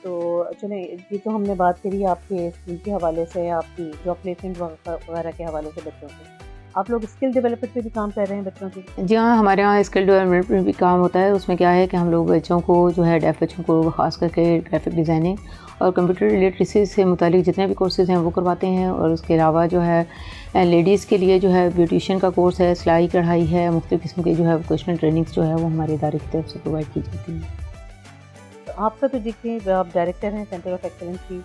तो चलें, ये तो हमने बात करी आपके स्कूल के हवाले से, आपकी जॉब प्लेसमेंट वगैरह के हवाले से बच्चों के। आप लोग स्किल डेवलपमेंट पे भी काम कर रहे हैं बच्चों की?
जी हाँ, हमारे यहाँ स्किल डेवलपमेंट में भी काम होता है। उसमें क्या है कि हम लोग बच्चों को जो है डेफ बच्चों को ख़ास करके ग्राफिक डिज़ाइनिंग और कंप्यूटर लिटरेसी से मुतालिक जितने भी कोर्सेज़ हैं वो करवाते हैं। और उसके अलावा जो है लेडीज़ के लिए जो है ब्यूटिशियन का कोर्स है, सिलाई कढ़ाई है, मुख्तलिफ़ किस्म के जो है वोकेशनल ट्रेनिंग्स जो है वो हमारे इदारे की तरफ से प्रोवाइड की जाती हैं।
तो आपका तो देखिए आप डायरेक्टर हैं सेंटर ऑफ एक्सेलेंस की,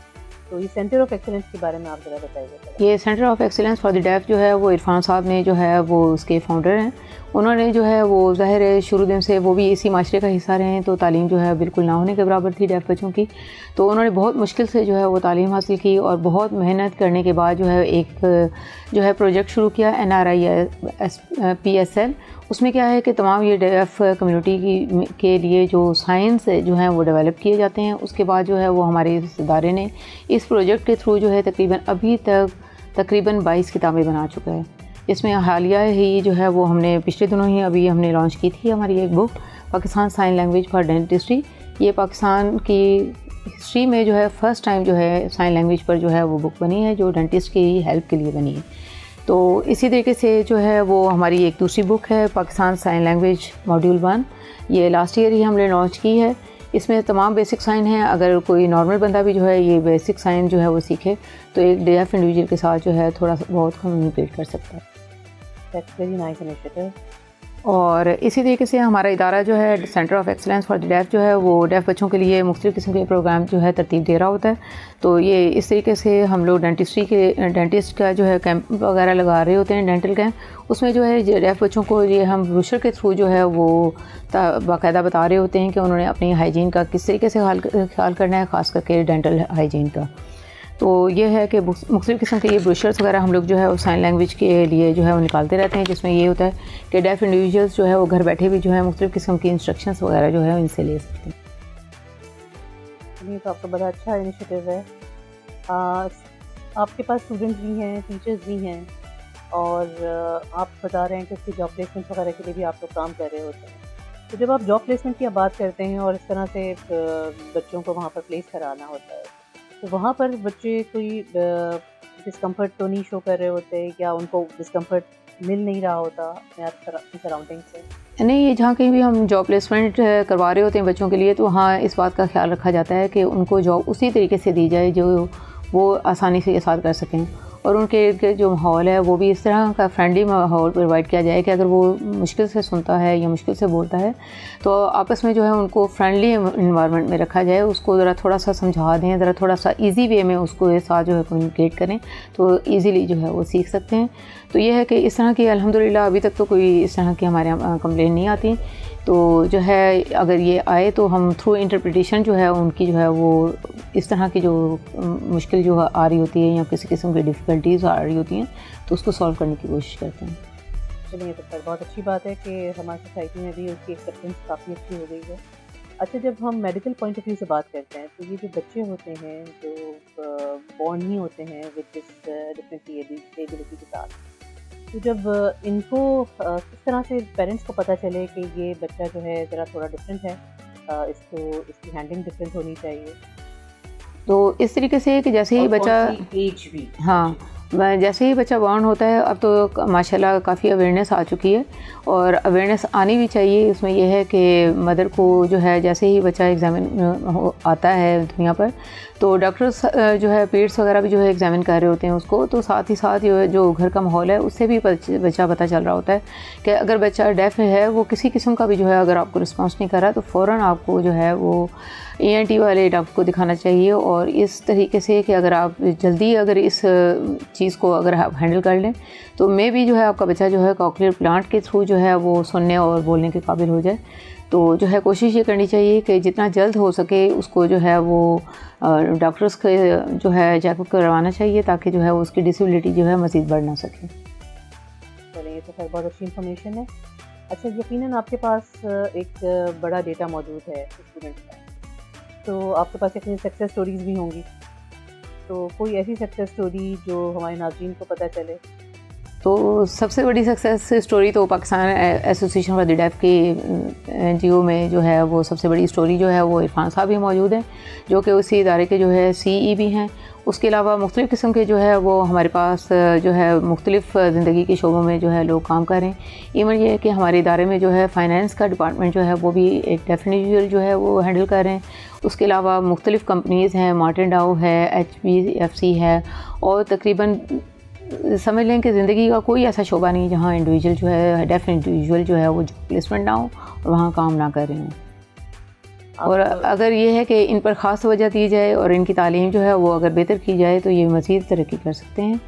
तो ये सेंटर ऑफ एक्सेलेंस के बारे में आप ज़रा बताइए।
ये Centre of Excellence for the Deaf जो है वो इरफान साहब ने जो है वो उसके फाउंडर हैं। उन्होंने जो है वो ज़ाहिर है शुरू दिन से वो भी इसी माशरे का हिस्सा रहे हैं, तो तालीम जो है बिल्कुल ना होने के बराबर थी डेफ बच्चों की। तो उन्होंने बहुत मुश्किल से जो है वो तालीम हासिल की और बहुत मेहनत करने के बाद जो है एक जो है प्रोजेक्ट शुरू किया NRIPSL। उसमें क्या है कि तमाम ये डेफ कम्युनिटी के लिए जो साइंस जो हैं वो डेवलप किए जाते हैं। उसके बाद जो है वो हमारे इस इदारे ने इस प्रोजेक्ट के थ्रू जो है अभी तक तकरीबन 22 किताबें बना चुका है। इसमें हालिया ही जो है वो हमने पिछले दिनों ही अभी हमने लॉन्च की थी हमारी एक book, Pakistan Sign Language for Dentistry. ये पाकिस्तान की हिस्ट्री में जो है फ़र्स्ट टाइम जो है साइन लैंग्वेज पर जो है वो बुक बनी है, जो डेंटिस्ट की हेल्प के लिए बनी है। तो इसी तरीके से जो है वो हमारी एक दूसरी बुक है पाकिस्तान साइन लैंग्वेज मॉड्यूल 1, ये लास्ट ईयर ही हमने लॉन्च की है। इसमें तमाम बेसिक साइन हैं। अगर कोई नॉर्मल बंदा भी जो है ये बेसिक साइन जो है वो सीखे तो एक डेफ इंडिविजुअल के साथ जो है थोड़ा बहुत कम्युनिकेट कर सकता है।
That's very nice initiative.
और इसी तरीके से हमारा इदारा जो है Centre of Excellence for the Deaf जो है वो डेफ बच्चों के लिए मुख्तलिफ़ किस्म के प्रोग्राम जो है तरतीब दे रहा होता है। तो ये इस तरीके से हम लोग डेंटिस्ट का जो है कैंप वगैरह लगा रहे होते हैं, डेंटल कैंप। उसमें जो है डेफ बच्चों को ये हम ब्रोशर के थ्रू जो है वो बाकायदा बता रहे होते हैं कि उन्होंने अपनी हाइजीन का किस तरीके से ख्याल करना है, ख़ास करके डेंटल हाइजीन का। तो ये है कि मुख्तलिफ़ किस्म के ये ब्रोशर्स वगैरह हम लोग जो है वो साइन लैंग्वेज के लिए जो है वो निकालते रहते हैं, जिसमें ये होता है कि डेफ इंडिविजुअल्स जो है वो घर बैठे भी जो है मुख्तलिफ़ किस्म की इंस्ट्रक्शंस वगैरह जो है इनसे ले सकते हैं।
ये तो आपका बड़ा अच्छा इनिशिएटिव है। आपके पास स्टूडेंट्स भी हैं, टीचर्स भी हैं, और आप बता रहे हैं कि उसकी जॉब प्लेसमेंट वगैरह के लिए भी आप लोग काम कर रहे होते हैं। तो जब आप जॉब प्लेसमेंट की बात करते हैं और इस तरह से बच्चों को वहाँ पर प्लेस कराना होता है, तो वहाँ पर बच्चे कोई डिस्कम्फर्ट तो नहीं शो कर रहे होते, या उनको डिस्कम्फर्ट मिल नहीं रहा होता अपनी सराउंडिंग से?
नहीं, ये जहाँ कहीं भी हम जॉब प्लेसमेंट करवा रहे होते हैं बच्चों के लिए, तो हाँ इस बात का ख्याल रखा जाता है कि उनको जॉब उसी तरीके से दी जाए जो वो आसानी से ये साथ कर सकें, और उनके जो माहौल है वो भी इस तरह का फ्रेंडली माहौल प्रोवाइड किया जाए कि अगर वो मुश्किल से सुनता है या मुश्किल से बोलता है तो आपस में जो है उनको फ्रेंडली इन्वायरमेंट में रखा जाए, उसको ज़रा थोड़ा सा समझा दें, ज़रा थोड़ा सा इजी वे में उसको ये साथ जो है कम्युनिकेट करें तो इजीली जो है वो सीख सकते हैं। तो ये है कि इस तरह की अल्हम्दुलिल्लाह अभी तक तो कोई इस तरह की हमारे यहाँ कंप्लेन नहीं आती। तो जो है अगर ये आए तो हम थ्रू इंटरप्रिटेशन जो है उनकी जो है वो इस तरह की जो मुश्किल जो आ रही होती है या किसी किस्म की डिफ़िकल्टीज़ आ रही होती हैं तो उसको सॉल्व करने की कोशिश करते हैं।
चलिए, तो फिर बहुत अच्छी बात है कि हमारी सोसाइटी में भी उसकी एक्सेप्टेंस काफ़ी अच्छी हो गई है। अच्छा, जब हम मेडिकल पॉइंट ऑफ व्यू से बात करते हैं तो ये जो बच्चे होते हैं जो बॉर्न नहीं होते हैं विद दिस डिफरेंट एबिलिटी के साथ, तो जब इनको किस तरह से पेरेंट्स को पता चले कि ये बच्चा जो है ज़रा थोड़ा डिफरेंट है, इसकी हैंडलिंग डिफरेंट होनी चाहिए?
तो इस तरीके से कि जैसे ही बच्चा
एज भी,
हाँ जैसे ही बच्चा बॉर्न होता है, अब तो माशाल्लाह काफ़ी अवेयरनेस आ चुकी है और अवेयरनेस आनी भी चाहिए। इसमें यह है कि मदर को जो है जैसे ही बच्चा एग्ज़ामिन आता है दुनिया पर तो डॉक्टर्स जो है पीरियड्स वगैरह भी जो है एग्ज़ामिन कर रहे होते हैं उसको, तो साथ ही साथ जो घर का माहौल है उससे भी बच्चा पता चल रहा होता है कि अगर बच्चा डेफ है, वो किसी किस्म का भी जो है अगर आपको रिस्पॉन्स नहीं कर रहा तो फ़ौरन आपको जो है वो ENT वाले डॉक्टर को दिखाना चाहिए। और इस तरीके से कि अगर आप जल्दी अगर इस चीज़ को अगर आप हैंडल कर लें तो मे भी जो है आपका बच्चा जो है कॉक्लियर प्लांट के थ्रू जो है वो सुनने और बोलने के काबिल हो जाए। तो जो है कोशिश ये करनी चाहिए कि जितना जल्द हो सके उसको जो है वो डॉक्टर्स के जो है चेकअप करवाना चाहिए, ताकि जो है उसकी डिसेबिलिटी जो है मज़ीद बढ़ ना सके।
चलिए, ये तो खैर बहुत अच्छी इन्फॉर्मेशन है। अच्छा, यकीनन आपके पास एक बड़ा डेटा मौजूद है स्टूडेंट्स का, तो आपके पास इतनी सक्सेस स्टोरीज़ भी होंगी, तो कोई ऐसी सक्सेस स्टोरी जो हमारे नाज़रीन को पता चले?
तो सबसे बड़ी सक्सेस स्टोरी तो Pakistan Association for the Deaf के NGO में जो है वो सबसे बड़ी स्टोरी जो है वो इरफान साहब भी मौजूद हैं, जो कि उसी इदारे के जो है CE भी हैं। उसके अलावा मुख्तलिफ़ किस्म के जो है वो हमारे पास जो है मुख्तलिफ़ ज़िंदगी के शोबों में जो है लोग काम कर रहे हैं। इवन ये है कि हमारे इदारे में जो है फ़ाइनेंस का डिपार्टमेंट जो है वो भी एक डेफ इंडिविजुअल जो है वो हैंडल कर रहे हैं। उसके अलावा मुख्तलिफ़ कंपनीज़ हैं, मार्टिन डाउ है, HBFC है, और तकरीबन समझ लें कि ज़िंदगी का कोई ऐसा शोबा नहीं जहाँ इंडिविजुअल जो है डेफ इंडिविजुअल जो है वो प्लेसमेंट ना हो और वहाँ काम ना कर रहे हों। और अगर ये है कि इन पर ख़ास तवज्जो दी जाए और इनकी तालीम जो है वो अगर बेहतर की जाए तो ये मज़ीद तरक्की कर सकते हैं।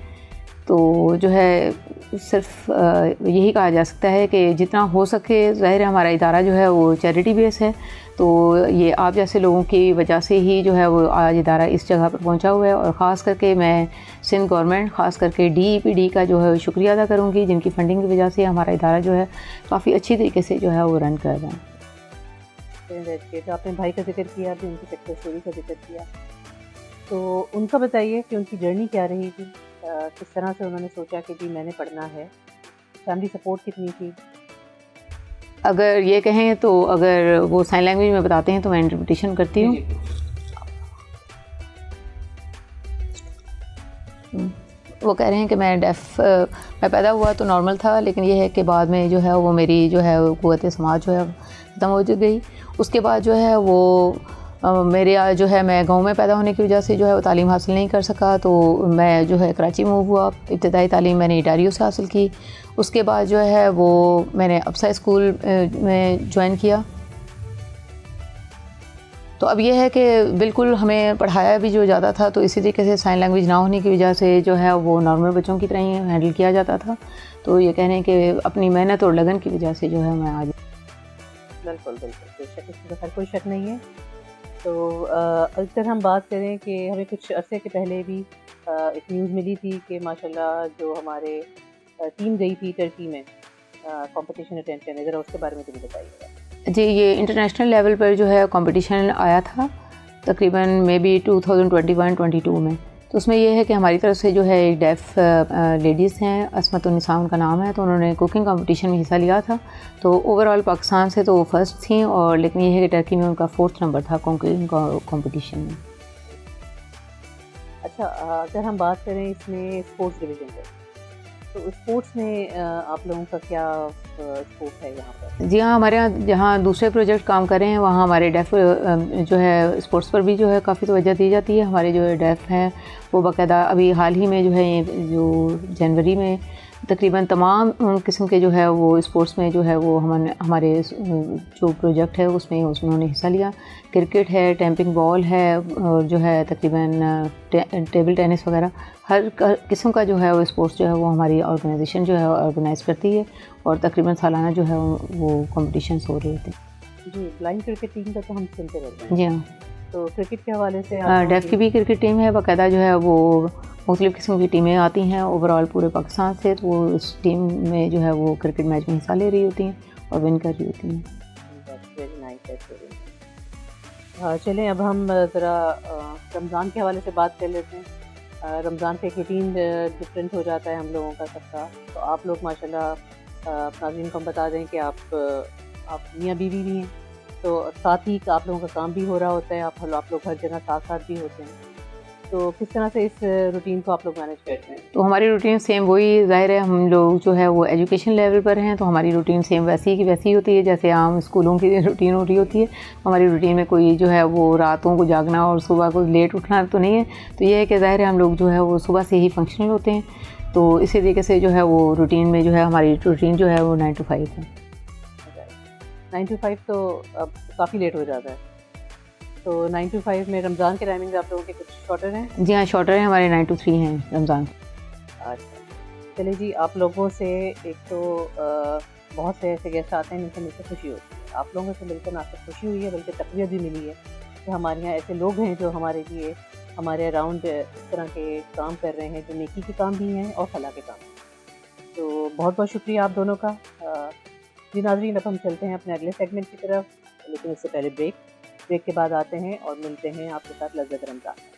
तो जो है सिर्फ यही कहा जा सकता है कि जितना हो सके, ज़ाहिर है हमारा इदारा जो है वो चैरिटी बेस है, तो ये आप जैसे लोगों की वजह से ही जो है वो आज इदारा इस जगह पर पहुंचा हुआ है। और ख़ास करके मैं सिंध गवर्नमेंट, ख़ास करके DEPD का जो है शुक्रिया अदा करूंगी, जिनकी फ़ंडिंग की वजह से हमारा इदारा जो है काफ़ी अच्छी तरीके से जो है वो रन कर रहा है।
तो आपने भाई का जिक्र किया, अभी उनकी सक्सेस स्टोरी का जिक्र किया, तो उनका बताइए कि उनकी जर्नी क्या रही थी, किस तरह से उन्होंने सोचा कि जी मैंने पढ़ना है, फैमिली सपोर्ट कितनी थी?
अगर ये कहें तो अगर वो साइन लैंग्वेज में बताते हैं तो मैं इंटरप्रिटेशन करती हूँ। वो कह रहे हैं कि मैं पैदा हुआ तो नॉर्मल था, लेकिन ये है कि बाद में जो है वो मेरी जो है क़ुव्वत समाज जो है ख़त्म हो गई। उसके बाद जो है वो मेरे जो है मैं गांव में पैदा होने की वजह से जो है वो तालीम हासिल नहीं कर सका, तो मैं जो है कराची मूव हुआ। इब्तदाई तालीम मैंने इटारियो से हासिल की। उसके बाद जो है वो मैंने अब्सा स्कूल में ज्वाइन किया। तो अब ये है कि बिल्कुल हमें पढ़ाया भी जो ज़्यादा था, तो इसी तरीके से साइन लैंग्वेज ना होने की वजह से जो है वो नॉर्मल बच्चों की तरह ही हैंडल किया जाता था। तो ये कहने हैं कि अपनी मेहनत और लगन की वजह से जो है मैं आज
बिल्कुल इसमें कोई शक नहीं है। तो अगर हम बात करें कि हमें कुछ अरसे के पहले भी एक न्यूज़ मिली थी कि माशाल्लाह जो हमारे टीम गई थी टर्की में कंपटीशन अटेंड करने, ज़रा उसके बारे में तो बताइएगा।
जी, ये इंटरनेशनल लेवल पर जो है कंपटीशन आया था तकरीबन मे बी 2021-22 में। तो उसमें ये है कि हमारी तरफ से जो है एक डेफ लेडीज़ हैं, असमतुन्निसा उनका नाम है, तो उन्होंने कुकिंग कंपटीशन में हिस्सा लिया था। तो ओवरऑल पाकिस्तान से तो वो फर्स्ट थी, और लेकिन ये है कि टर्की में उनका 4th नंबर था कुकिंग कंपटीशन में।
अच्छा, अगर हम बात करें इसमें स्पोर्ट्स डिवीज़न पर, तो स्पोर्ट्स में आप लोगों का क्या स्कोप है यहाँ पर?
जी हाँ, हमारे यहाँ जहाँ दूसरे प्रोजेक्ट काम कर रहे हैं वहाँ हमारे डेफ जो है स्पोर्ट्स पर भी जो है काफ़ी तवज्जो दी जाती है। हमारे जो डेफ हैं वो बाकायदा अभी हाल ही में जो है जो जनवरी में तकरीबन तमाम किस्म के जो है वो स्पोर्ट्स में जो है वो हमारे जो प्रोजेक्ट है उसमें उन्होंने हिस्सा लिया। क्रिकेट है, टेम्पिंग बॉल है, और जो है तकरीबन टेबल टेनिस वगैरह हर किस्म का जो है वो स्पोर्ट्स जो है वो हमारी ऑर्गेनाइजेशन जो है ऑर्गेनाइज़ करती है, और तकरीबन सालाना जो है वो कॉम्पिटिशन्स हो रहे होते हैं।
जी, ब्लाइंड क्रिकेट टीम का तो हम सुनते रहते हैं।
जी हाँ,
तो क्रिकेट के हवाले से
डेफ की भी क्रिकेट टीम है, बाकायदा जो है वो मुख्तलिफ़ किस्म की टीमें आती हैं ओवरऑल पूरे पाकिस्तान से, तो वो उस टीम में जो है वो क्रिकेट मैच में हिस्सा ले रही होती हैं और विन कर रही होती हैं।
चलें अब हम ज़रा रमज़ान के हवाले से बात कर लेते हैं। रमज़ान पे एक रूटीन डिफरेंट हो जाता है हम लोगों का सबका। तो आप लोग माशाल्लाह नाज़रीन को हम बता दें कि आप मियाँ बीवी भी हैं, तो साथ ही आप लोगों का काम भी हो रहा होता है, आप लोग हर जगह साथ साथ भी होते हैं। तो किस तरह से इस रूटीन को आप लोग मैनेज करते हैं?
तो हमारी रूटीन सेम वही, ज़ाहिर है हम लोग जो है वो एजुकेशन लेवल पर हैं, तो हमारी रूटीन सेम वैसी की वैसी होती है जैसे आम स्कूलों की रूटीन हो रही होती है। हमारी रूटीन में कोई जो है वो रातों को जागना और सुबह को लेट उठना तो नहीं है। तो ये है कि ज़ाहिर है हम लोग जो है वो सुबह से ही फंक्शनल होते हैं, तो इसी तरीके से जो है वो रूटीन में जो है हमारी रूटीन जो है वो 9 to 5 है।
9 to 5 तो अब काफ़ी लेट हो जाता है। तो 9 to 5 में रमज़ान के टाइमिंग आप लोगों के कुछ शॉर्टर हैं?
जी हाँ, शॉर्टर हैं हमारे 9 to 3 हैं रमज़ान।
अच्छा, चलिए जी, आप लोगों से एक तो बहुत से ऐसे गेस्ट आते हैं जिनसे मुझे खुशी होती है, आप लोगों से मिलकर ना सिर्फ खुशी हुई है बल्कि तक़वियत भी मिली है कि हमारे यहाँ ऐसे लोग हैं जो हमारे लिए हमारे अराउंड इस तरह के काम कर रहे हैं जो नेकी के काम भी हैं और फलाह के काम। तो बहुत बहुत शुक्रिया आप दोनों का। जी नाज़रीन, अब हम चलते हैं अपने अगले सेगमेंट की तरफ, लेकिन उससे पहले ब्रेक के बाद आते हैं और मिलते हैं आपके साथ लज़्ज़त रमज़ान।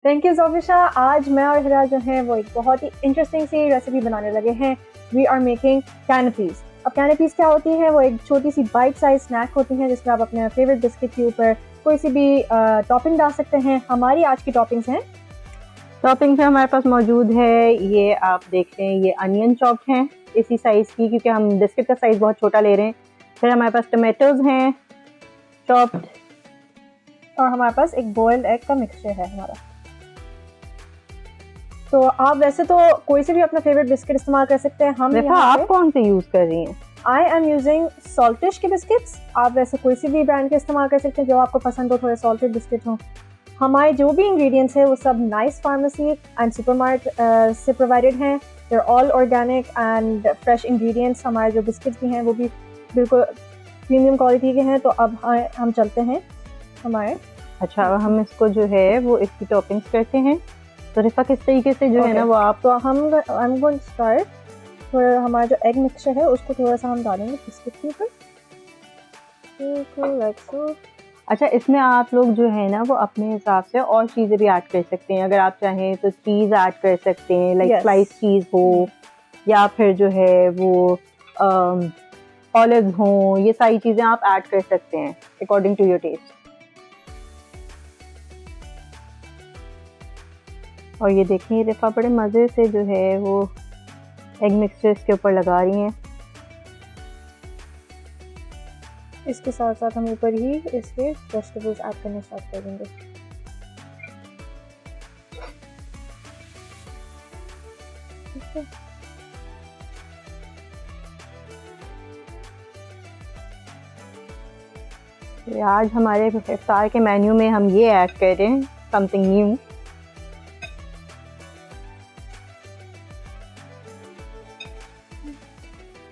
Thank you Zofisha. आज मैं और हिरा जो है वो एक बहुत ही इंटरेस्टिंग सी रेसिपी बनाने लगे हैं। We are making canapes. अब कैनपीज़ क्या होती है? वो एक छोटी सी बाइट साइज स्नैक होती है जिसमें आप अपने फेवरेट बिस्किट के ऊपर कोई सी भी टॉपिंग डाल सकते हैं। हमारी आज की टॉपिंग्स हैं,
टॉपिंग में हमारे पास मौजूद है, ये आप देखते हैं, ये अनियन चॉप्ड हैं इसी साइज़ की, क्योंकि हम बिस्किट का साइज़ बहुत छोटा ले रहे हैं। फिर हमारे पास टमाटोज़ हैं चॉप्ड,
और हमारे पास एक बॉइल्ड एग का मिक्सचर है हमारा। तो आप वैसे तो कोई से भी अपना फेवरेट बिस्किट इस्तेमाल कर सकते हैं। हम
आप कौन से यूज़ कर रही हैं?
आई एम यूजिंग सॉल्टिश के बिस्किट्स। आप वैसे कोई सी भी ब्रांड के इस्तेमाल कर सकते हैं जो आपको पसंद हो, थोड़े सॉल्टेड बिस्किट हों। हमारे जो भी इंग्रेडिएंट्स हैं वो सब नाइस फार्मेसी एंड सुपरमार्केट से प्रोवाइडेड हैं। They are all organic and fresh ingredients. हमारे जो बिस्किट्स भी हैं वो भी बिल्कुल प्रीमियम क्वालिटी के हैं। तो अब हम चलते हैं हमारे।
अच्छा, अब हम इसको जो है वो इसकी टॉपिंग्स करते हैं। तो रिफा किस तरीके से जो है ना वो आप,
तो हम I am going to start. थोड़ा हमारा जो एग मिक्सचर है उसको थोड़ा सा हम डालेंगे बिस्किट के ऊपर, लाइक सो।
अच्छा, इसमें आप लोग जो है ना वो अपने हिसाब से और चीज़ें भी ऐड कर सकते हैं। अगर आप चाहें तो चीज़ ऐड कर सकते हैं, लाइक स्लाइस चीज़ हो, या फिर जो है वो ऑलिव्स हों, ये सारी चीज़ें आप ऐड कर सकते हैं अकॉर्डिंग टू योर टेस्ट। और ये देखिए रिफा बड़े मज़े से जो है वो एग मिक्सचर इसके ऊपर लगा रही हैं।
इसके साथ साथ हम ऊपर ही इसके वेजिटेबल्स ऐड करना स्टार्ट कर देंगे।
आज हमारे इफ्तार के मेन्यू में हम ये ऐड कर रहे हैं, समथिंग न्यू।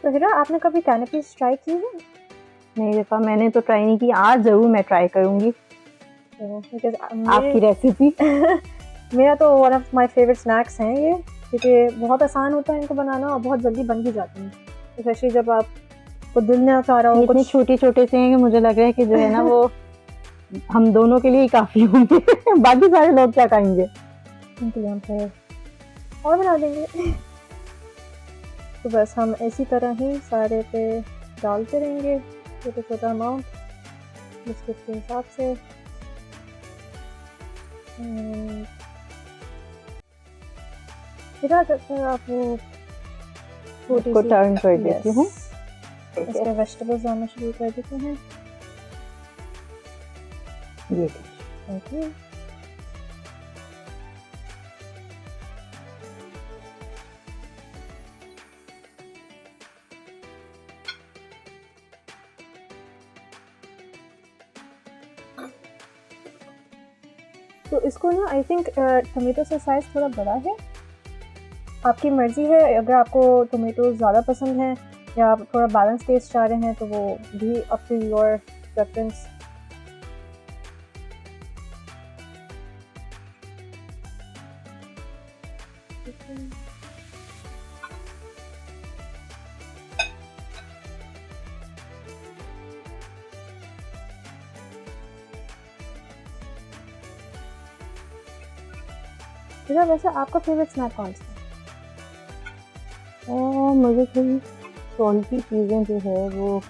तो हिरा, आपने कभी कैनपीज़ ट्राई की है?
नहीं रिफा, मैंने तो ट्राई नहीं की। आज ज़रूर मैं ट्राई करूँगी आपकी रेसिपी।
मेरा तो one of my favourite snacks हैं ये, क्योंकि बहुत आसान होता है इनको बनाना और बहुत जल्दी बन भी जाती हैं, स्पेशली जब आप को दिल में चाह रहा हो।
इतने छोटे छोटे से हैं कि मुझे लग रहा है कि जो है ना वो हम दोनों के लिए ही काफ़ी होंगे बाकी सारे लोग क्या खाएंगे।
उनके लिए हम फिर और बना देंगे। तो बस हम इसी तरह ही सारे पे डालते रहेंगे छोटा छोटा अमाउंट बिस्किट के हिसाब से। फिर आप वो छोटी
इसको
सी
टर्न कर देती हूँ।
इसके वेजिटेबल्स डालना शुरू कर देते हैं।
ये
थैंक यू। तो इसको ना आई थिंक टमेटो का साइज़ थोड़ा बड़ा है, आपकी मर्ज़ी है। अगर आपको टोमेटो ज़्यादा पसंद है या आप थोड़ा बैलेंस टेस्ट चाह रहे हैं तो वो भी अप टू योर प्रेफरेंस। वैसे आपका फेवरेट स्नैक कौन सा है?
मुझे थोड़ी सॉल्टी चीज़ें जो है वो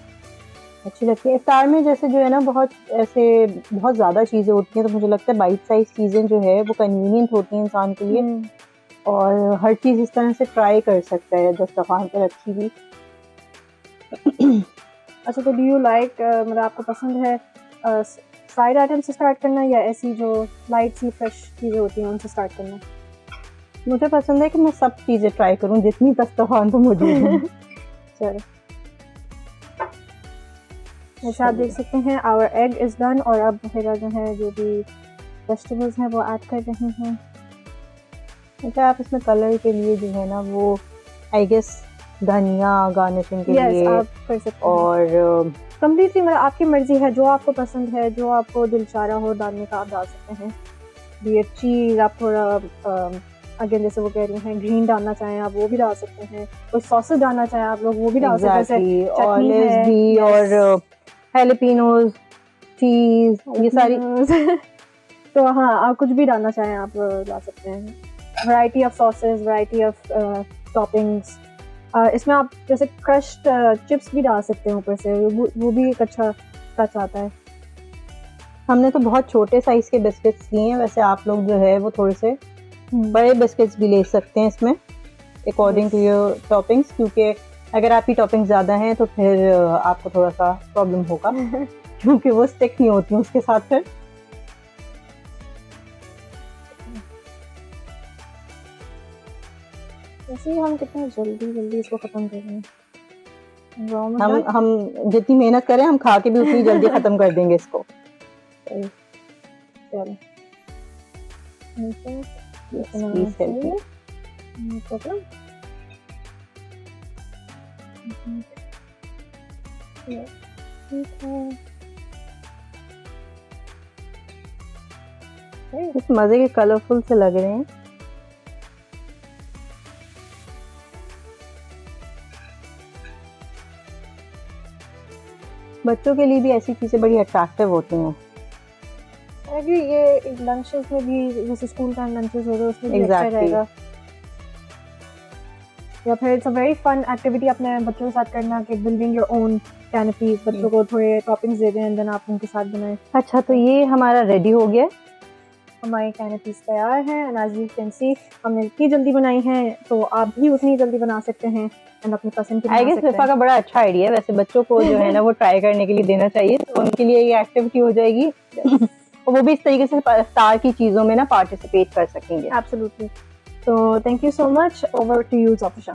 अच्छी लगती है। इफ्तार में जैसे जो है ना बहुत ऐसे बहुत ज़्यादा चीज़ें होती हैं, तो मुझे लगता है बाइट साइज चीज़ें जो है वो कन्वीनियंट होती हैं इंसान के लिए, और हर चीज़ इस तरह से ट्राई कर सकता है दस्तरखान पर रखी हुई।
अच्छा, तो डू यू लाइक मतलब आपको पसंद है फ्राइड आइटम से स्टार्ट करना या ऐसी जो लाइट सी फ्रेश चीज़ें होती हैं उनसे स्टार्ट करना?
मुझे पसंद है कि मैं सब चीज़ें ट्राई करूं जितनी दस्तरखान पर मौजूद है।
चलो, जैसे आप देख सकते हैं आवर एग इज़ डन, और अब मेरा जो है जो भी वेजिटेबल्स हैं वो ऐड कर रही हैं।
अच्छा, आप इसमें कलर के लिए जो है ना वो आई गेस धनिया गार्निशिंग के लिए
आप कर सकते हैं,
और
कम्प्लीटली मतलब आपकी मर्जी है, जो आपको पसंद है, जो आपको दिल चाह रहा हो डालने का आप डाल सकते हैं। बी चीज़ आप थोड़ा अगेन जैसे वो कह रही हैं ग्रीन डालना चाहें आप वो भी डाल सकते हैं, कोई सॉसेस डालना चाहें आप लोग वो भी डाल सकते हैं,
ऑलिव्स भी और हैलोपिनोज चीज़ ये सारी
तो हाँ, आप कुछ भी डालना चाहें आप डाल सकते हैं। Variety of sauces, variety of toppings. इसमें आप जैसे क्रश्ड चिप्स भी डाल सकते हैं ऊपर से, वो भी एक अच्छा टच आता है।
हमने तो बहुत छोटे साइज के बिस्किट्स लिए हैं, वैसे आप लोग जो है वो थोड़े से बड़े बिस्किट्स भी ले सकते हैं इसमें अकॉर्डिंग टू योर टॉपिंग्स, क्योंकि अगर आपकी टॉपिंग ज़्यादा हैं तो फिर आपको थोड़ा सा प्रॉब्लम होगा क्योंकि वो स्टिक नहीं होती उसके साथ फिर।
वैसे ही हम कितना जल्दी इसको ख़त्म कर रहे हैं।
हम जितनी मेहनत करें हम खा के भी उतनी जल्दी ख़त्म कर देंगे इसको।
चलो,
इस मज़े के कलरफुल से लग रहे हैं। बच्चों के लिए भी ऐसी चीज़ें बड़ी अट्रैक्टिव होती हैं।
एग्री, ये लंचेस में भी जैसे स्कूल टाइम लंचेस हो गए उसमें भी अच्छा रहेगा, या फिर it's a very fun activity अपने बच्चों के साथ करना कि बिल्डिंग योर ओन कैनपीज, बच्चों को थोड़े टॉपिंग्स दे दें एंड देन आप उनके साथ बनाएं।
अच्छा, तो ये हमारा रेडी हो गया,
हमारी कैनपीज तैयार हैं and as you can see हमने इतनी जल्दी बनाई हैं तो आप भी उतनी जल्दी बना सकते हैं एंड अपनी पसंद की बना सकते हैं।
आई गेस विफा का बड़ा अच्छा आइडिया है, वैसे बच्चों को जो है ना वो ट्राई करने के लिए देना चाहिए, तो उनके लिए ये एक्टिविटी हो जाएगी और वो भी इस तरीके से इफ्तार की चीज़ों में ना पार्टिसिपेट कर सकेंगे।
एब्सोल्युटली। तो thank you so much, over to you ज़ोफिशा।